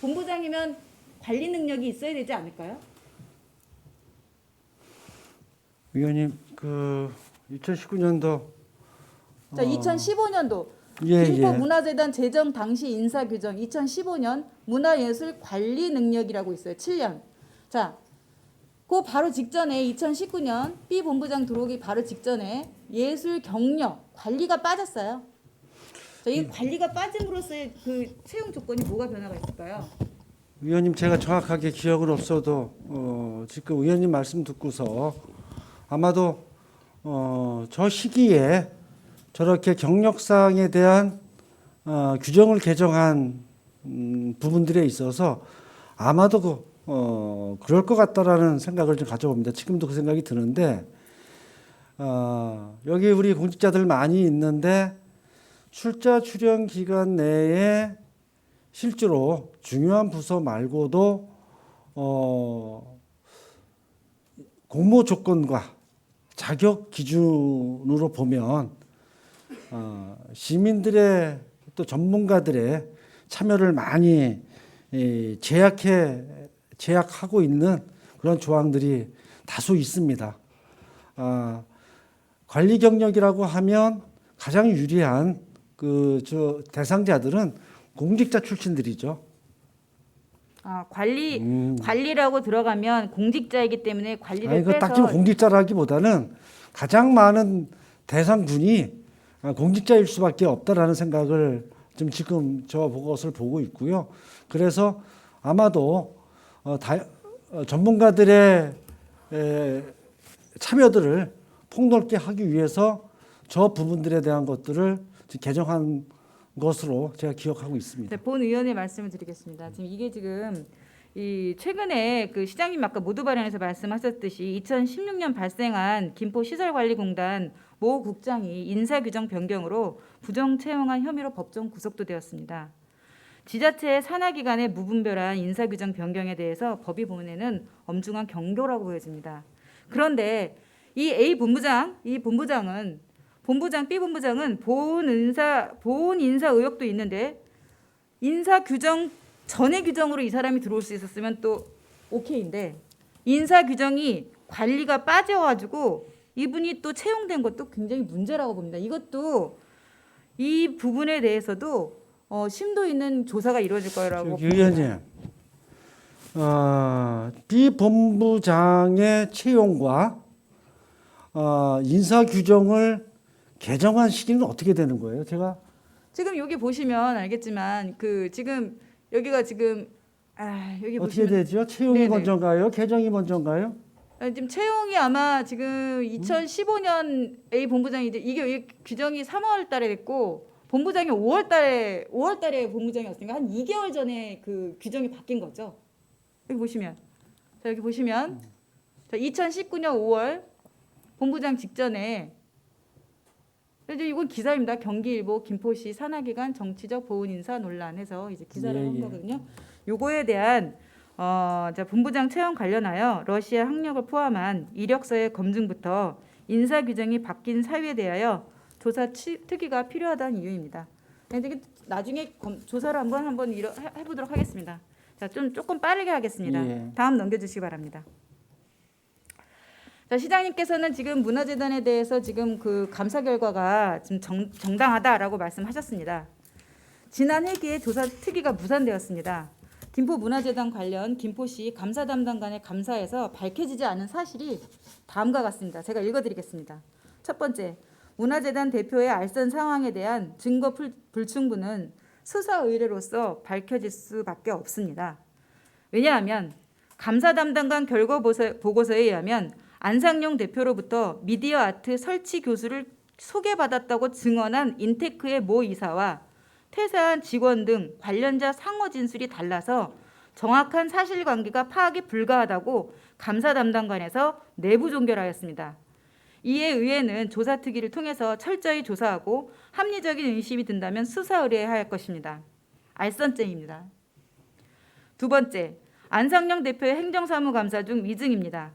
본부장이면 관리 능력이 있어야 되지 않을까요? 위원님, 그 2019년도 자, 2015년도 예, 김포 예. 문화재단 제정 당시 인사 규정 2015년 문화예술 관리 능력이라고 있어요. 7년. 자, 그 바로 직전에 2019년 B 본부장 들어오기 바로 직전에 예술 경력 관리가 빠졌어요. 이 관리가 빠짐으로써의 그 채용 조건이 뭐가 변화가 있을까요? 위원님 제가 정확하게 기억은 없어도 지금 의원님 말씀 듣고서 아마도 저 시기에 저렇게 경력상에 대한 규정을 개정한 부분들에 있어서 아마도 그럴 것 같다라는 생각을 좀 가져봅니다. 지금도 그 생각이 드는데 여기 우리 공직자들 많이 있는데 출자 출연 기간 내에 실제로 중요한 부서 말고도 공모 조건과 자격 기준으로 보면 시민들의 또 전문가들의 참여를 많이 제약하고 있는 그런 조항들이 다소 있습니다. 관리 경력이라고 하면 가장 유리한 대상자들은 공직자 출신들이죠. 관리라고 들어가면 공직자이기 때문에 관리를 빼서 딱 지금 공직자라기보다는 가장 많은 대상군이 공직자일 수밖에 없다라는 생각을 지금 저 것을 보고 있고요. 그래서 아마도 전문가들의 참여들을 폭넓게 하기 위해서 저 부분들에 대한 것들을 개정한 것으로 제가 기억하고 있습니다. 네, 본 의원의 말씀을 드리겠습니다. 지금 이게 이 최근에 그 시장님 아까 모두 발언에서 말씀하셨듯이 2016년 발생한 김포시설관리공단 모 국장이 인사규정 변경으로 부정 채용한 혐의로 법정 구속도 되었습니다. 지자체의 산하기관의 무분별한 인사규정 변경에 대해서 법이 보면에는 엄중한 경고라고 보여집니다. 그런데 이 A 본부장, B 본부장은 보훈 인사 의혹도 있는데 인사 규정 전의 규정으로 이 사람이 들어올 수 있었으면 또 오케이인데 인사 규정이 관리가 빠져가지고 이분이 또 채용된 것도 굉장히 문제라고 봅니다. 이것도 이 부분에 대해서도 심도 있는 조사가 이루어질 거라고 봅니다. 의원님, B 본부장의 채용과 인사 규정을 개정한 시기는 어떻게 되는 거예요? 제가 지금 여기 보시면 알겠지만 지금 여기가 지금 여기 어떻게 보시면 되죠? 채용이 네네. 먼저인가요? 개정이 먼저인가요? 지금 채용이 아마 지금 2015년 A 본부장이 이게 규정이 3월달에 됐고 본부장이 5월달에 본부장이었으니까 한 2개월 전에 그 규정이 바뀐 거죠. 여기 보시면 자 2019년 5월 본부장 직전에 이제 이건 기사입니다. 경기일보 김포시 산하기관 정치적 보훈 인사 논란해서 이제 기사를 한 거거든요. 요거에 대한 본부장 채용 관련하여 러시아 학력을 포함한 이력서의 검증부터 인사 규정이 바뀐 사유에 대하여 조사 특위가 필요하다는 이유입니다. 나중에 조사를 한번 해보도록 하겠습니다. 자, 조금 빠르게 하겠습니다. 예. 다음 넘겨주시기 바랍니다. 자, 시장님께서는 지금 문화재단에 대해서 지금 그 감사 결과가 지금 정당하다라고 말씀하셨습니다. 지난 회기에 조사 특위가 무산되었습니다. 김포문화재단 관련 김포시 감사 담당관의 감사에서 밝혀지지 않은 사실이 다음과 같습니다. 제가 읽어드리겠습니다. 첫 번째, 문화재단 대표의 알선 상황에 대한 증거 불충분은 수사 의뢰로서 밝혀질 수밖에 없습니다. 왜냐하면 감사 담당관 결과 보고서에 의하면 안상용 대표로부터 미디어 아트 설치 교수를 소개받았다고 증언한 인테크의 모 이사와 퇴사한 직원 등 관련자 상호 진술이 달라서 정확한 사실관계가 파악이 불가하다고 감사 담당관에서 내부 종결하였습니다. 이에 의회는 조사 특위를 통해서 철저히 조사하고 합리적인 의심이 든다면 수사 의뢰해야 할 것입니다. 알선죄입니다. 두 번째, 안상용 대표의 행정사무감사 중 위증입니다.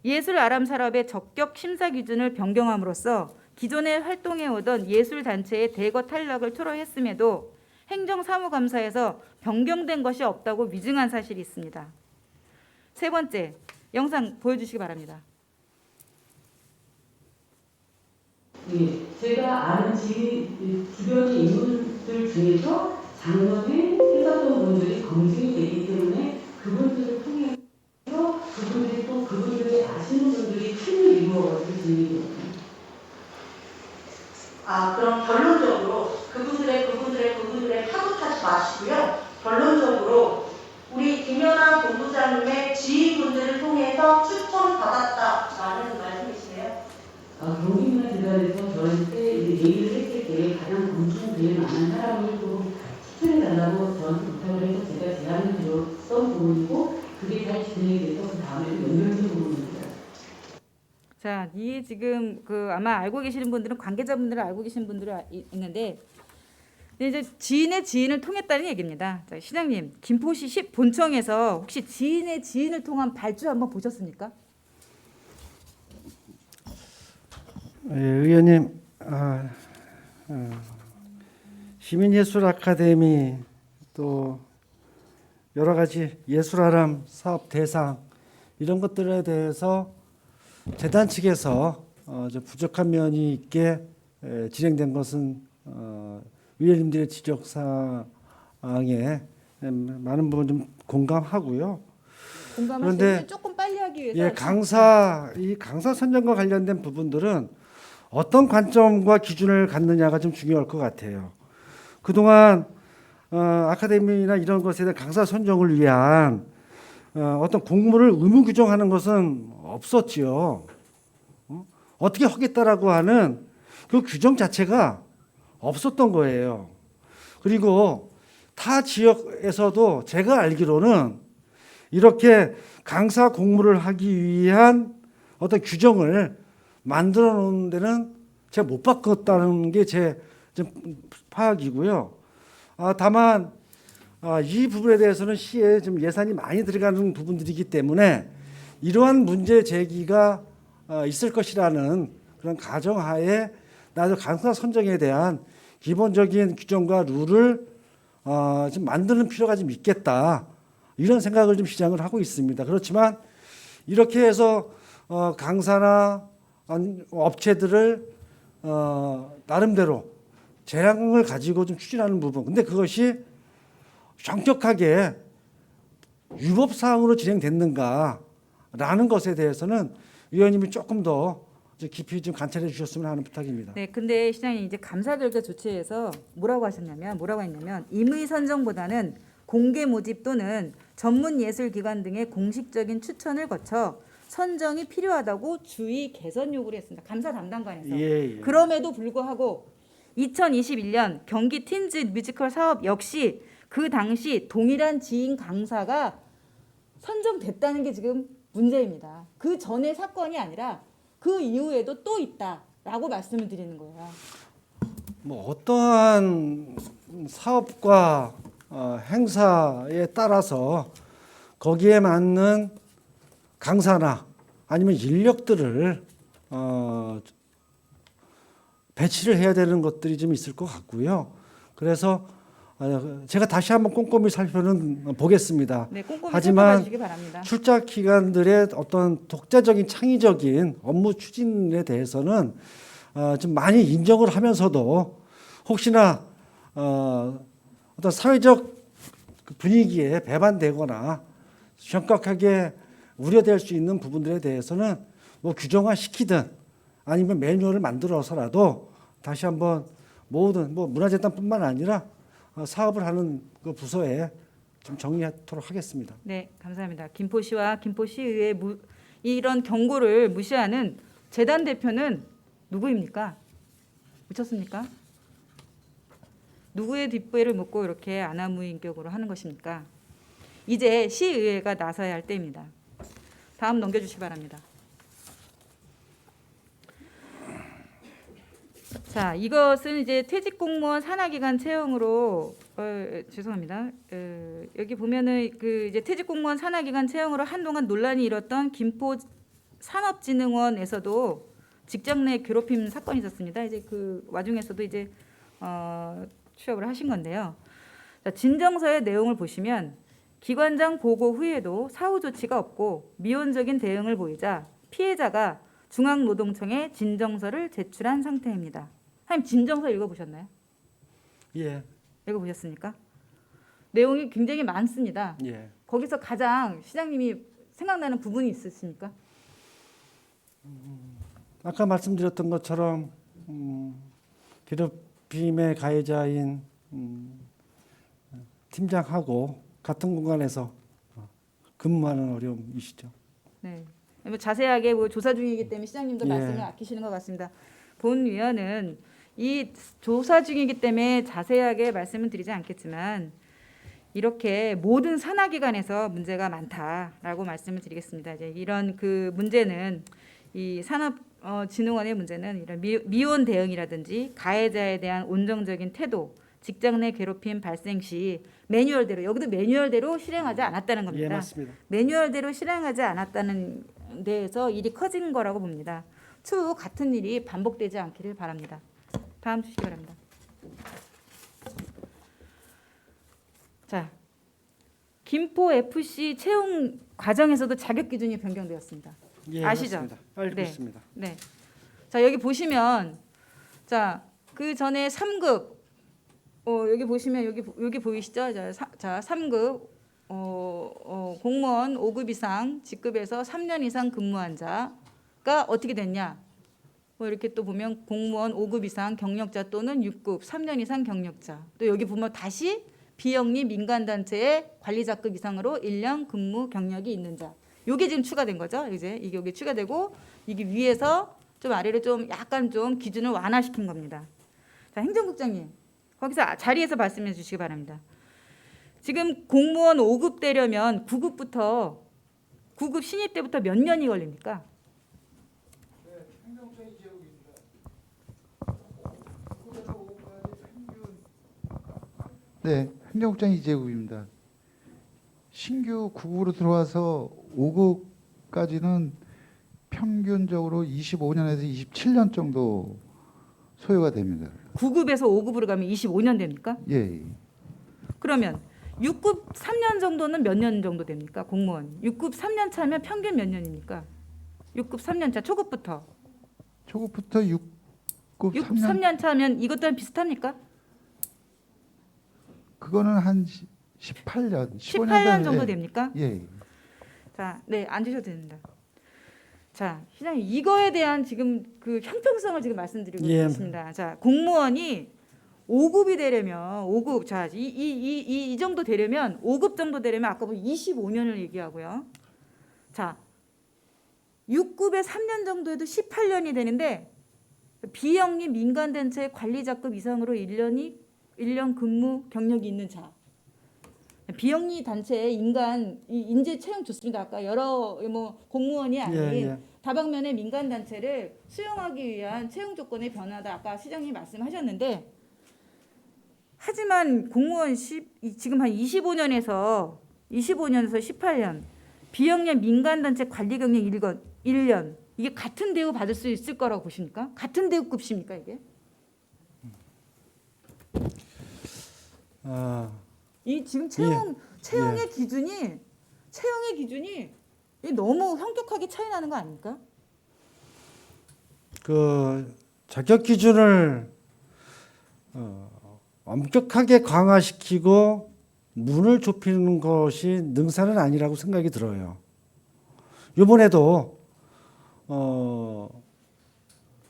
예술 아람 산업의 적격 심사 기준을 변경함으로써 기존에 활동해오던 예술단체의 대거 탈락을 토로했음에도 행정사무감사에서 변경된 것이 없다고 위증한 사실이 있습니다. 세 번째, 영상 보여주시기 바랍니다. 예, 제가 아는 주변의 인물들 중에서 작년에 했었던 분들이 검증이 되기 때문에 그분들을 통해서 그분들이 또 그분들이 아시는 분들이 팀을 이루어가지고 진행이 됩니다. 그럼 결론적으로 그분들의 자, 이게 지금 그 아마 알고 계시는 분들은 관계자분들은 알고 계시는 분들은 있는데 근데 이제 지인의 지인을 통했다는 얘기입니다. 자, 시장님, 김포시 본청에서 혹시 지인의 지인을 통한 발주 한번 보셨습니까? 예, 의원님, 시민예술 아카데미 또 여러 가지 예술아람 사업 대상 이런 것들에 대해서 재단 측에서 좀 부족한 면이 있게 진행된 것은 위원님들의 지적 사항에 많은 부분 좀 공감하고요. 공감하시는데 그런데 조금 빨리 하기 위해서 이 강사 선정과 관련된 부분들은 어떤 관점과 기준을 갖느냐가 좀 중요할 것 같아요. 그동안 아카데미나 이런 것에 대한 강사 선정을 위한 어떤 공모를 의무 규정하는 것은 없었지요. 어떻게 하겠다라고 하는 그 규정 자체가 없었던 거예요. 그리고 타 지역에서도 제가 알기로는 이렇게 강사 공모를 하기 위한 어떤 규정을 만들어 놓은 데는 제가 못 봤다는 게 제 파악이고요. 다만 이 부분에 대해서는 시에 좀 예산이 많이 들어가는 부분들이기 때문에 이러한 문제 제기가 있을 것이라는 그런 가정하에 나도 강사 선정에 대한 기본적인 규정과 룰을 좀 만드는 필요가 좀 있겠다. 이런 생각을 좀 시장을 하고 있습니다. 그렇지만 이렇게 해서 강사나 업체들을 나름대로 재량을 가지고 좀 추진하는 부분. 근데 그것이 정격하게 위법 사항으로 진행됐는가라는 것에 대해서는 위원님이 조금 더 깊이 좀 관찰해 주셨으면 하는 부탁입니다. 네, 근데 시장님 이제 감사 결과 조치에서 뭐라고 했냐면 임의 선정보다는 공개 모집 또는 전문 예술 기관 등의 공식적인 추천을 거쳐 선정이 필요하다고 주의 개선 요구를 했습니다. 감사 담당관에서. 예. 그럼에도 불구하고 2021년 경기 틴즈 뮤지컬 사업 역시 그 당시 동일한 지인 강사가 선정됐다는 게 지금 문제입니다. 그 전의 사건이 아니라 그 이후에도 또 있다라고 말씀을 드리는 거예요. 뭐 어떠한 사업과 행사에 따라서 거기에 맞는 강사나 아니면 인력들을 배치를 해야 되는 것들이 좀 있을 것 같고요. 그래서 제가 다시 한번 꼼꼼히 살펴는 보겠습니다. 네, 꼼꼼히 하지만 살펴봐 주시기 바랍니다. 출자 기관들의 어떤 독자적인 창의적인 업무 추진에 대해서는 좀 많이 인정을 하면서도 혹시나 어떤 사회적 분위기에 배반되거나 정확하게 우려될 수 있는 부분들에 대해서는 뭐 규정화 시키든 아니면 매뉴얼을 만들어서라도 다시 한번 모든 뭐 문화재단뿐만 아니라 사업을 하는 그 부서에 좀 정리하도록 하겠습니다. 네, 감사합니다. 김포시와 김포시의회 이런 경고를 무시하는 재단 대표는 누구입니까? 미쳤습니까? 누구의 뒷배를 묻고 이렇게 아나무인격으로 하는 것입니까? 이제 시의회가 나서야 할 때입니다. 다음 넘겨주시기 바랍니다. 자, 이것은 이제 퇴직 공무원 산하기관 채용으로 죄송합니다. 여기 보면은 그 이제 퇴직 공무원 산하기관 채용으로 한동안 논란이 일었던 김포 산업진흥원에서도 직장 내 괴롭힘 사건이 있었습니다. 이제 그 와중에서도 이제 취업을 하신 건데요. 자, 진정서의 내용을 보시면 기관장 보고 후에도 사후 조치가 없고 미온적인 대응을 보이자 피해자가 중앙노동청에 진정서를 제출한 상태입니다. 선생님 진정서 읽어보셨나요? 예. 읽어보셨습니까? 내용이 굉장히 많습니다. 예. 거기서 가장 시장님이 생각나는 부분이 있으십니까? 아까 말씀드렸던 것처럼 괴롭힘의 가해자인 팀장하고 같은 공간에서 근무하는 어려움이시죠. 네. 뭐 자세하게 뭐 조사 중이기 때문에 시장님도 예. 말씀을 아끼시는 것 같습니다. 본 위원은 이 조사 중이기 때문에 자세하게 말씀은 드리지 않겠지만 이렇게 모든 산하기관에서 문제가 많다라고 말씀을 드리겠습니다. 이제 이런 그 문제는 이 산업진흥원의 문제는 이런 미혼 대응이라든지 가해자에 대한 온정적인 태도, 직장 내 괴롭힘 발생 시 매뉴얼대로, 여기도 매뉴얼대로 실행하지 않았다는 예, 겁니다. 맞습니다. 매뉴얼대로 실행하지 않았다는 데에서 일이 커진 거라고 봅니다. 추후 같은 일이 반복되지 않기를 바랍니다. 다음 주시기 바랍니다. 자, 김포 FC 채용 과정에서도 자격 기준이 변경되었습니다. 예, 아시죠? 맞습니다. 알고 네. 있습니다. 네. 자, 여기 보시면 자, 그 전에 3급 여기 보시면 여기 보이시죠? 자, 3급 공무원 5급 이상 직급에서 3년 이상 근무한 자가 어떻게 됐냐? 뭐 이렇게 또 보면 공무원 5급 이상 경력자 또는 6급 3년 이상 경력자. 또 여기 보면 다시 비영리 민간단체의 관리자급 이상으로 1년 근무 경력이 있는 자. 요게 지금 추가된 거죠. 이제 이게 여기 추가되고 이게 위에서 좀 아래로 좀 약간 좀 기준을 완화시킨 겁니다. 자, 행정국장님 거기서 자리에서 말씀해 주시기 바랍니다. 지금 공무원 5급 되려면 9급부터 9급 신입 때부터 몇 년이 걸립니까? 네, 행정국장 이재국입니다. 신규 9급으로 들어와서 5급까지는 평균적으로 25년에서 27년 정도 소요가 됩니다. 9급에서 5급으로 가면 25년 됩니까? 예, 예. 그러면 6급 3년 정도는 몇 년 정도 됩니까? 공무원. 6급 3년 차면 평균 몇 년입니까? 6급 3년 차 초급부터. 초급부터 6급 6급 3년 3년 차면 이것도 비슷합니까? 그거는 한 18년, 15년 18년 정도 됩니까? 예. 자, 네, 앉으셔도 됩니다. 자, 시장님 이거에 대한 지금 그 형평성을 지금 말씀드리고 예. 있습니다. 자, 공무원이 5급이 되려면 5급 자, 이 정도 되려면 5급 정도 되려면 아까 보면 25년을 얘기하고요. 자, 6급에 3년 정도 해도 18년이 되는데 비영리 민간단체 관리자급 이상으로 1년 근무 경력이 있는 자. 비영리 단체 인재 채용 좋습니다. 아까 여러 뭐 공무원이 아닌 예. 다방면의 민간 단체를 수용하기 위한 채용 조건의 변화다. 아까 시장님 말씀하셨는데 하지만 공무원 지금 한 25년에서 18년 비영리 민간 단체 관리 경력 1년 이게 같은 대우 받을 수 있을 거라고 보십니까? 같은 대우급입니까 이게? 이 지금 채용의 기준이 이 너무 현격하게 차이 나는 거 아닙니까? 그 자격 기준을 엄격하게 강화시키고 문을 좁히는 것이 능사는 아니라고 생각이 들어요. 이번에도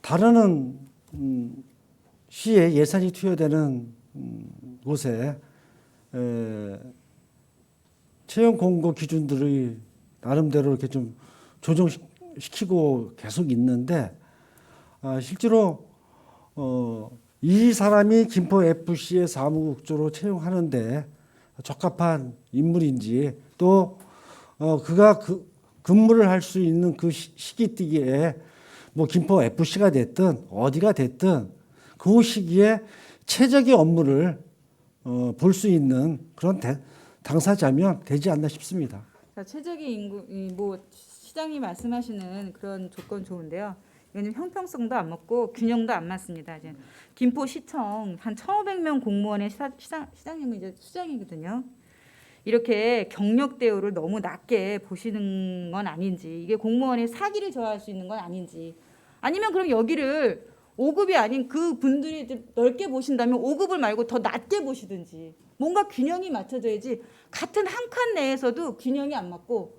다루는 시에 예산이 투여되는 곳에 채용 공고 기준들이 나름대로 이렇게 좀 조정시키고 계속 있는데 실제로 이 사람이 김포 FC의 사무국장으로 채용하는데 적합한 인물인지 또 그가 근무를 할 수 있는 그 시기에 뭐 김포 FC가 됐든 어디가 됐든 그 시기에 최적의 업무를 볼 수 있는 그런 당사자면 되지 않나 싶습니다. 자, 최적의 인구 뭐 시장이 말씀하시는 그런 조건 좋은데요. 이거는 형평성도 안 맞고 균형도 안 맞습니다. 이제 김포시청 한 1,500명 공무원의 시장님은 이제 수장이거든요. 이렇게 경력 대우를 너무 낮게 보시는 건 아닌지, 이게 공무원의 사기를 저할 수 있는 건 아닌지, 아니면 그럼 여기를 5급이 아닌 그 분들이 넓게 보신다면 5급을 말고 더 낮게 보시든지 뭔가 균형이 맞춰져야지. 같은 한 칸 내에서도 균형이 안 맞고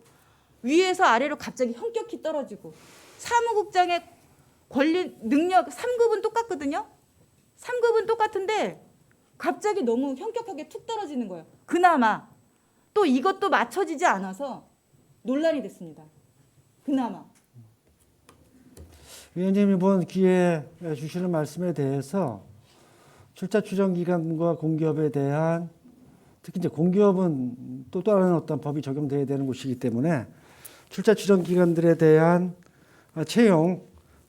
위에서 아래로 갑자기 현격히 떨어지고 사무국장의 권리 능력 3급은 똑같거든요. 3급은 똑같은데 갑자기 너무 현격하게 툭 떨어지는 거예요. 그나마 또 이것도 맞춰지지 않아서 논란이 됐습니다. 그나마. 위원님 이번 기회에 주시는 말씀에 대해서 출자 추정 기간과 공기업에 대한 특히 이제 공기업은 또 다른 어떤 법이 적용돼야 되는 곳이기 때문에 출자 추정 기간들에 대한 채용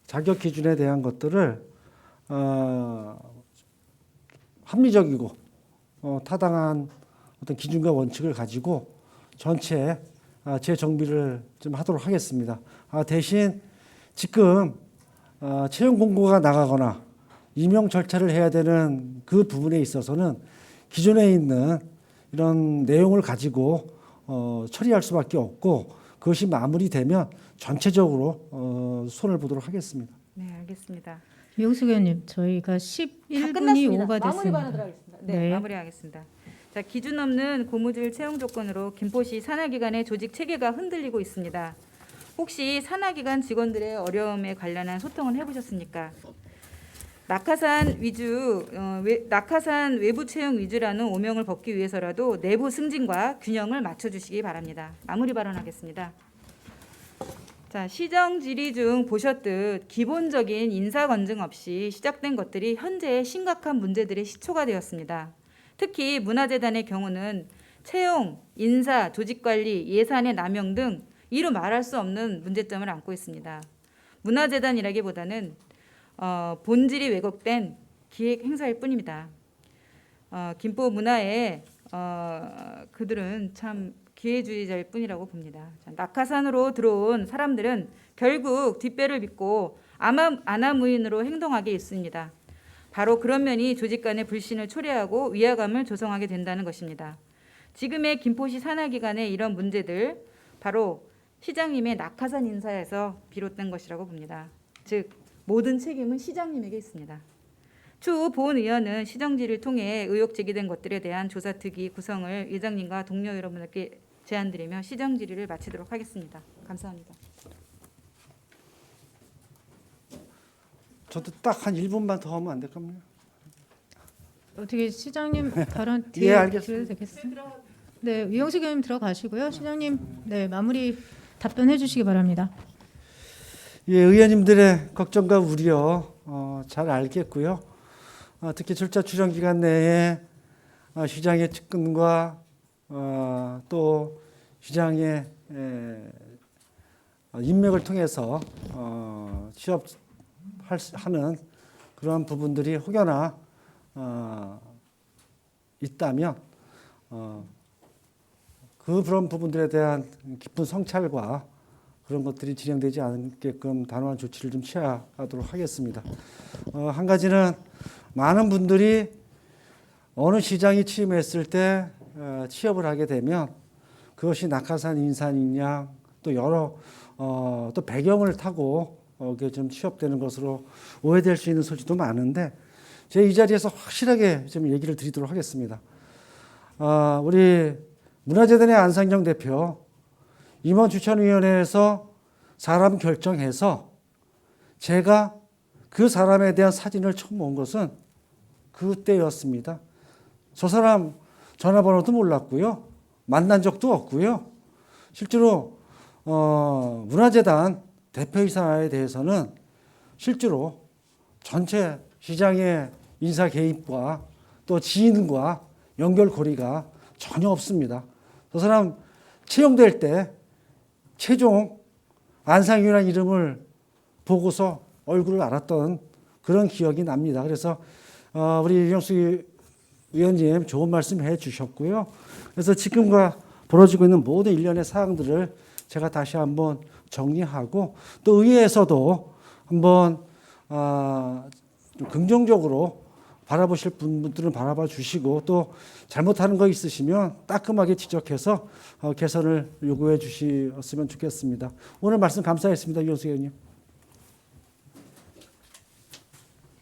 자격 기준에 대한 것들을 합리적이고 타당한 어떤 기준과 원칙을 가지고 전체 재정비를 좀 하도록 하겠습니다. 대신 지금 채용 공고가 나가거나 임용 절차를 해야 되는 그 부분에 있어서는 기존에 있는 이런 내용을 가지고 처리할 수밖에 없고 그것이 마무리되면 전체적으로 손을 보도록 하겠습니다. 네, 알겠습니다. 이용숙 의원님, 저희가 다 11분이 끝났습니다. 오가 마무리 발언 됐습니다. 들어가겠습니다. 네, 네. 마무리하겠습니다. 자, 기준 없는 고무줄 채용 조건으로 김포시 산하기관의 조직 체계가 흔들리고 있습니다. 혹시 산하기관 직원들의 어려움에 관련한 소통은 해보셨습니까? 낙하산 외부 채용 위주라는 오명을 벗기 위해서라도 내부 승진과 균형을 맞춰주시기 바랍니다. 마무리 발언하겠습니다. 자, 시정 질의 중 보셨듯 기본적인 인사 검증 없이 시작된 것들이 현재 심각한 문제들의 시초가 되었습니다. 특히 문화재단의 경우는 채용, 인사, 조직관리, 예산의 남용 등 이루 말할 수 없는 문제점을 안고 있습니다. 문화재단이라기보다는 본질이 왜곡된 기획 행사일 뿐입니다. 김포 문화에 그들은 참 기회주의자일 뿐이라고 봅니다. 자, 낙하산으로 들어온 사람들은 결국 뒷배를 믿고 아나무인으로 행동하게 있습니다. 바로 그런 면이 조직 간의 불신을 초래하고 위화감을 조성하게 된다는 것입니다. 지금의 김포시 산하기관의 이런 문제들 바로 시장님의 낙하산 인사에서 비롯된 것이라고 봅니다. 즉 모든 책임은 시장님에게 있습니다. 추후 본 의원은 시정지를 통해 의혹 제기된 것들에 대한 조사특위 구성을 의장님과 동료 여러분들께 제안드리며 시정질의를 마치도록 하겠습니다. 감사합니다. 저도 딱 한 1분만 더 하면 안 될까요? 어떻게 시장님 발언 예, 뒤에 알겠습니다. 드려도 되겠습니다. 네, 이용식 의원님 들어가시고요. 시장님, 네, 마무리 답변해 주시기 바랍니다. 예, 의원님들의 걱정과 우려 잘 알겠고요. 특히 절차 추정 기간 내에 시장의 측근과 또 시장의 인맥을 통해서 취업하는 그런 부분들이 혹여나 있다면 그런 부분들에 대한 깊은 성찰과 그런 것들이 진행되지 않게끔 단호한 조치를 좀 취하도록 하겠습니다. 한 가지는 많은 분들이 어느 시장이 취임했을 때 취업을 하게 되면 그것이 낙하산 인사이냐 또 여러 또 배경을 타고 이게 좀 취업되는 것으로 오해될 수 있는 소지도 많은데 제가 이 자리에서 확실하게 좀 얘기를 드리도록 하겠습니다. 우리 문화재단의 안상정 대표 임원 추천위원회에서 사람 결정해서 제가 그 사람에 대한 사진을 처음 본 것은 그때였습니다. 저 사람 전화번호도 몰랐고요. 만난 적도 없고요. 실제로 문화재단 대표이사에 대해서는 실제로 전체 시장의 인사 개입과 또 지인과 연결고리가 전혀 없습니다. 저 사람 채용될 때 최종 안상윤이라는 이름을 보고서 얼굴을 알았던 그런 기억이 납니다. 그래서 우리 이용숙 의원님 좋은 말씀 해 주셨고요. 그래서 지금과 벌어지고 있는 모든 일련의 사항들을 제가 다시 한번 정리하고 또 의회에서도 한번 좀 긍정적으로 바라보실 분들은 바라봐 주시고 또 잘못하는 거 있으시면 따끔하게 지적해서 개선을 요구해 주셨으면 좋겠습니다. 오늘 말씀 감사했습니다. 이용숙 의원님.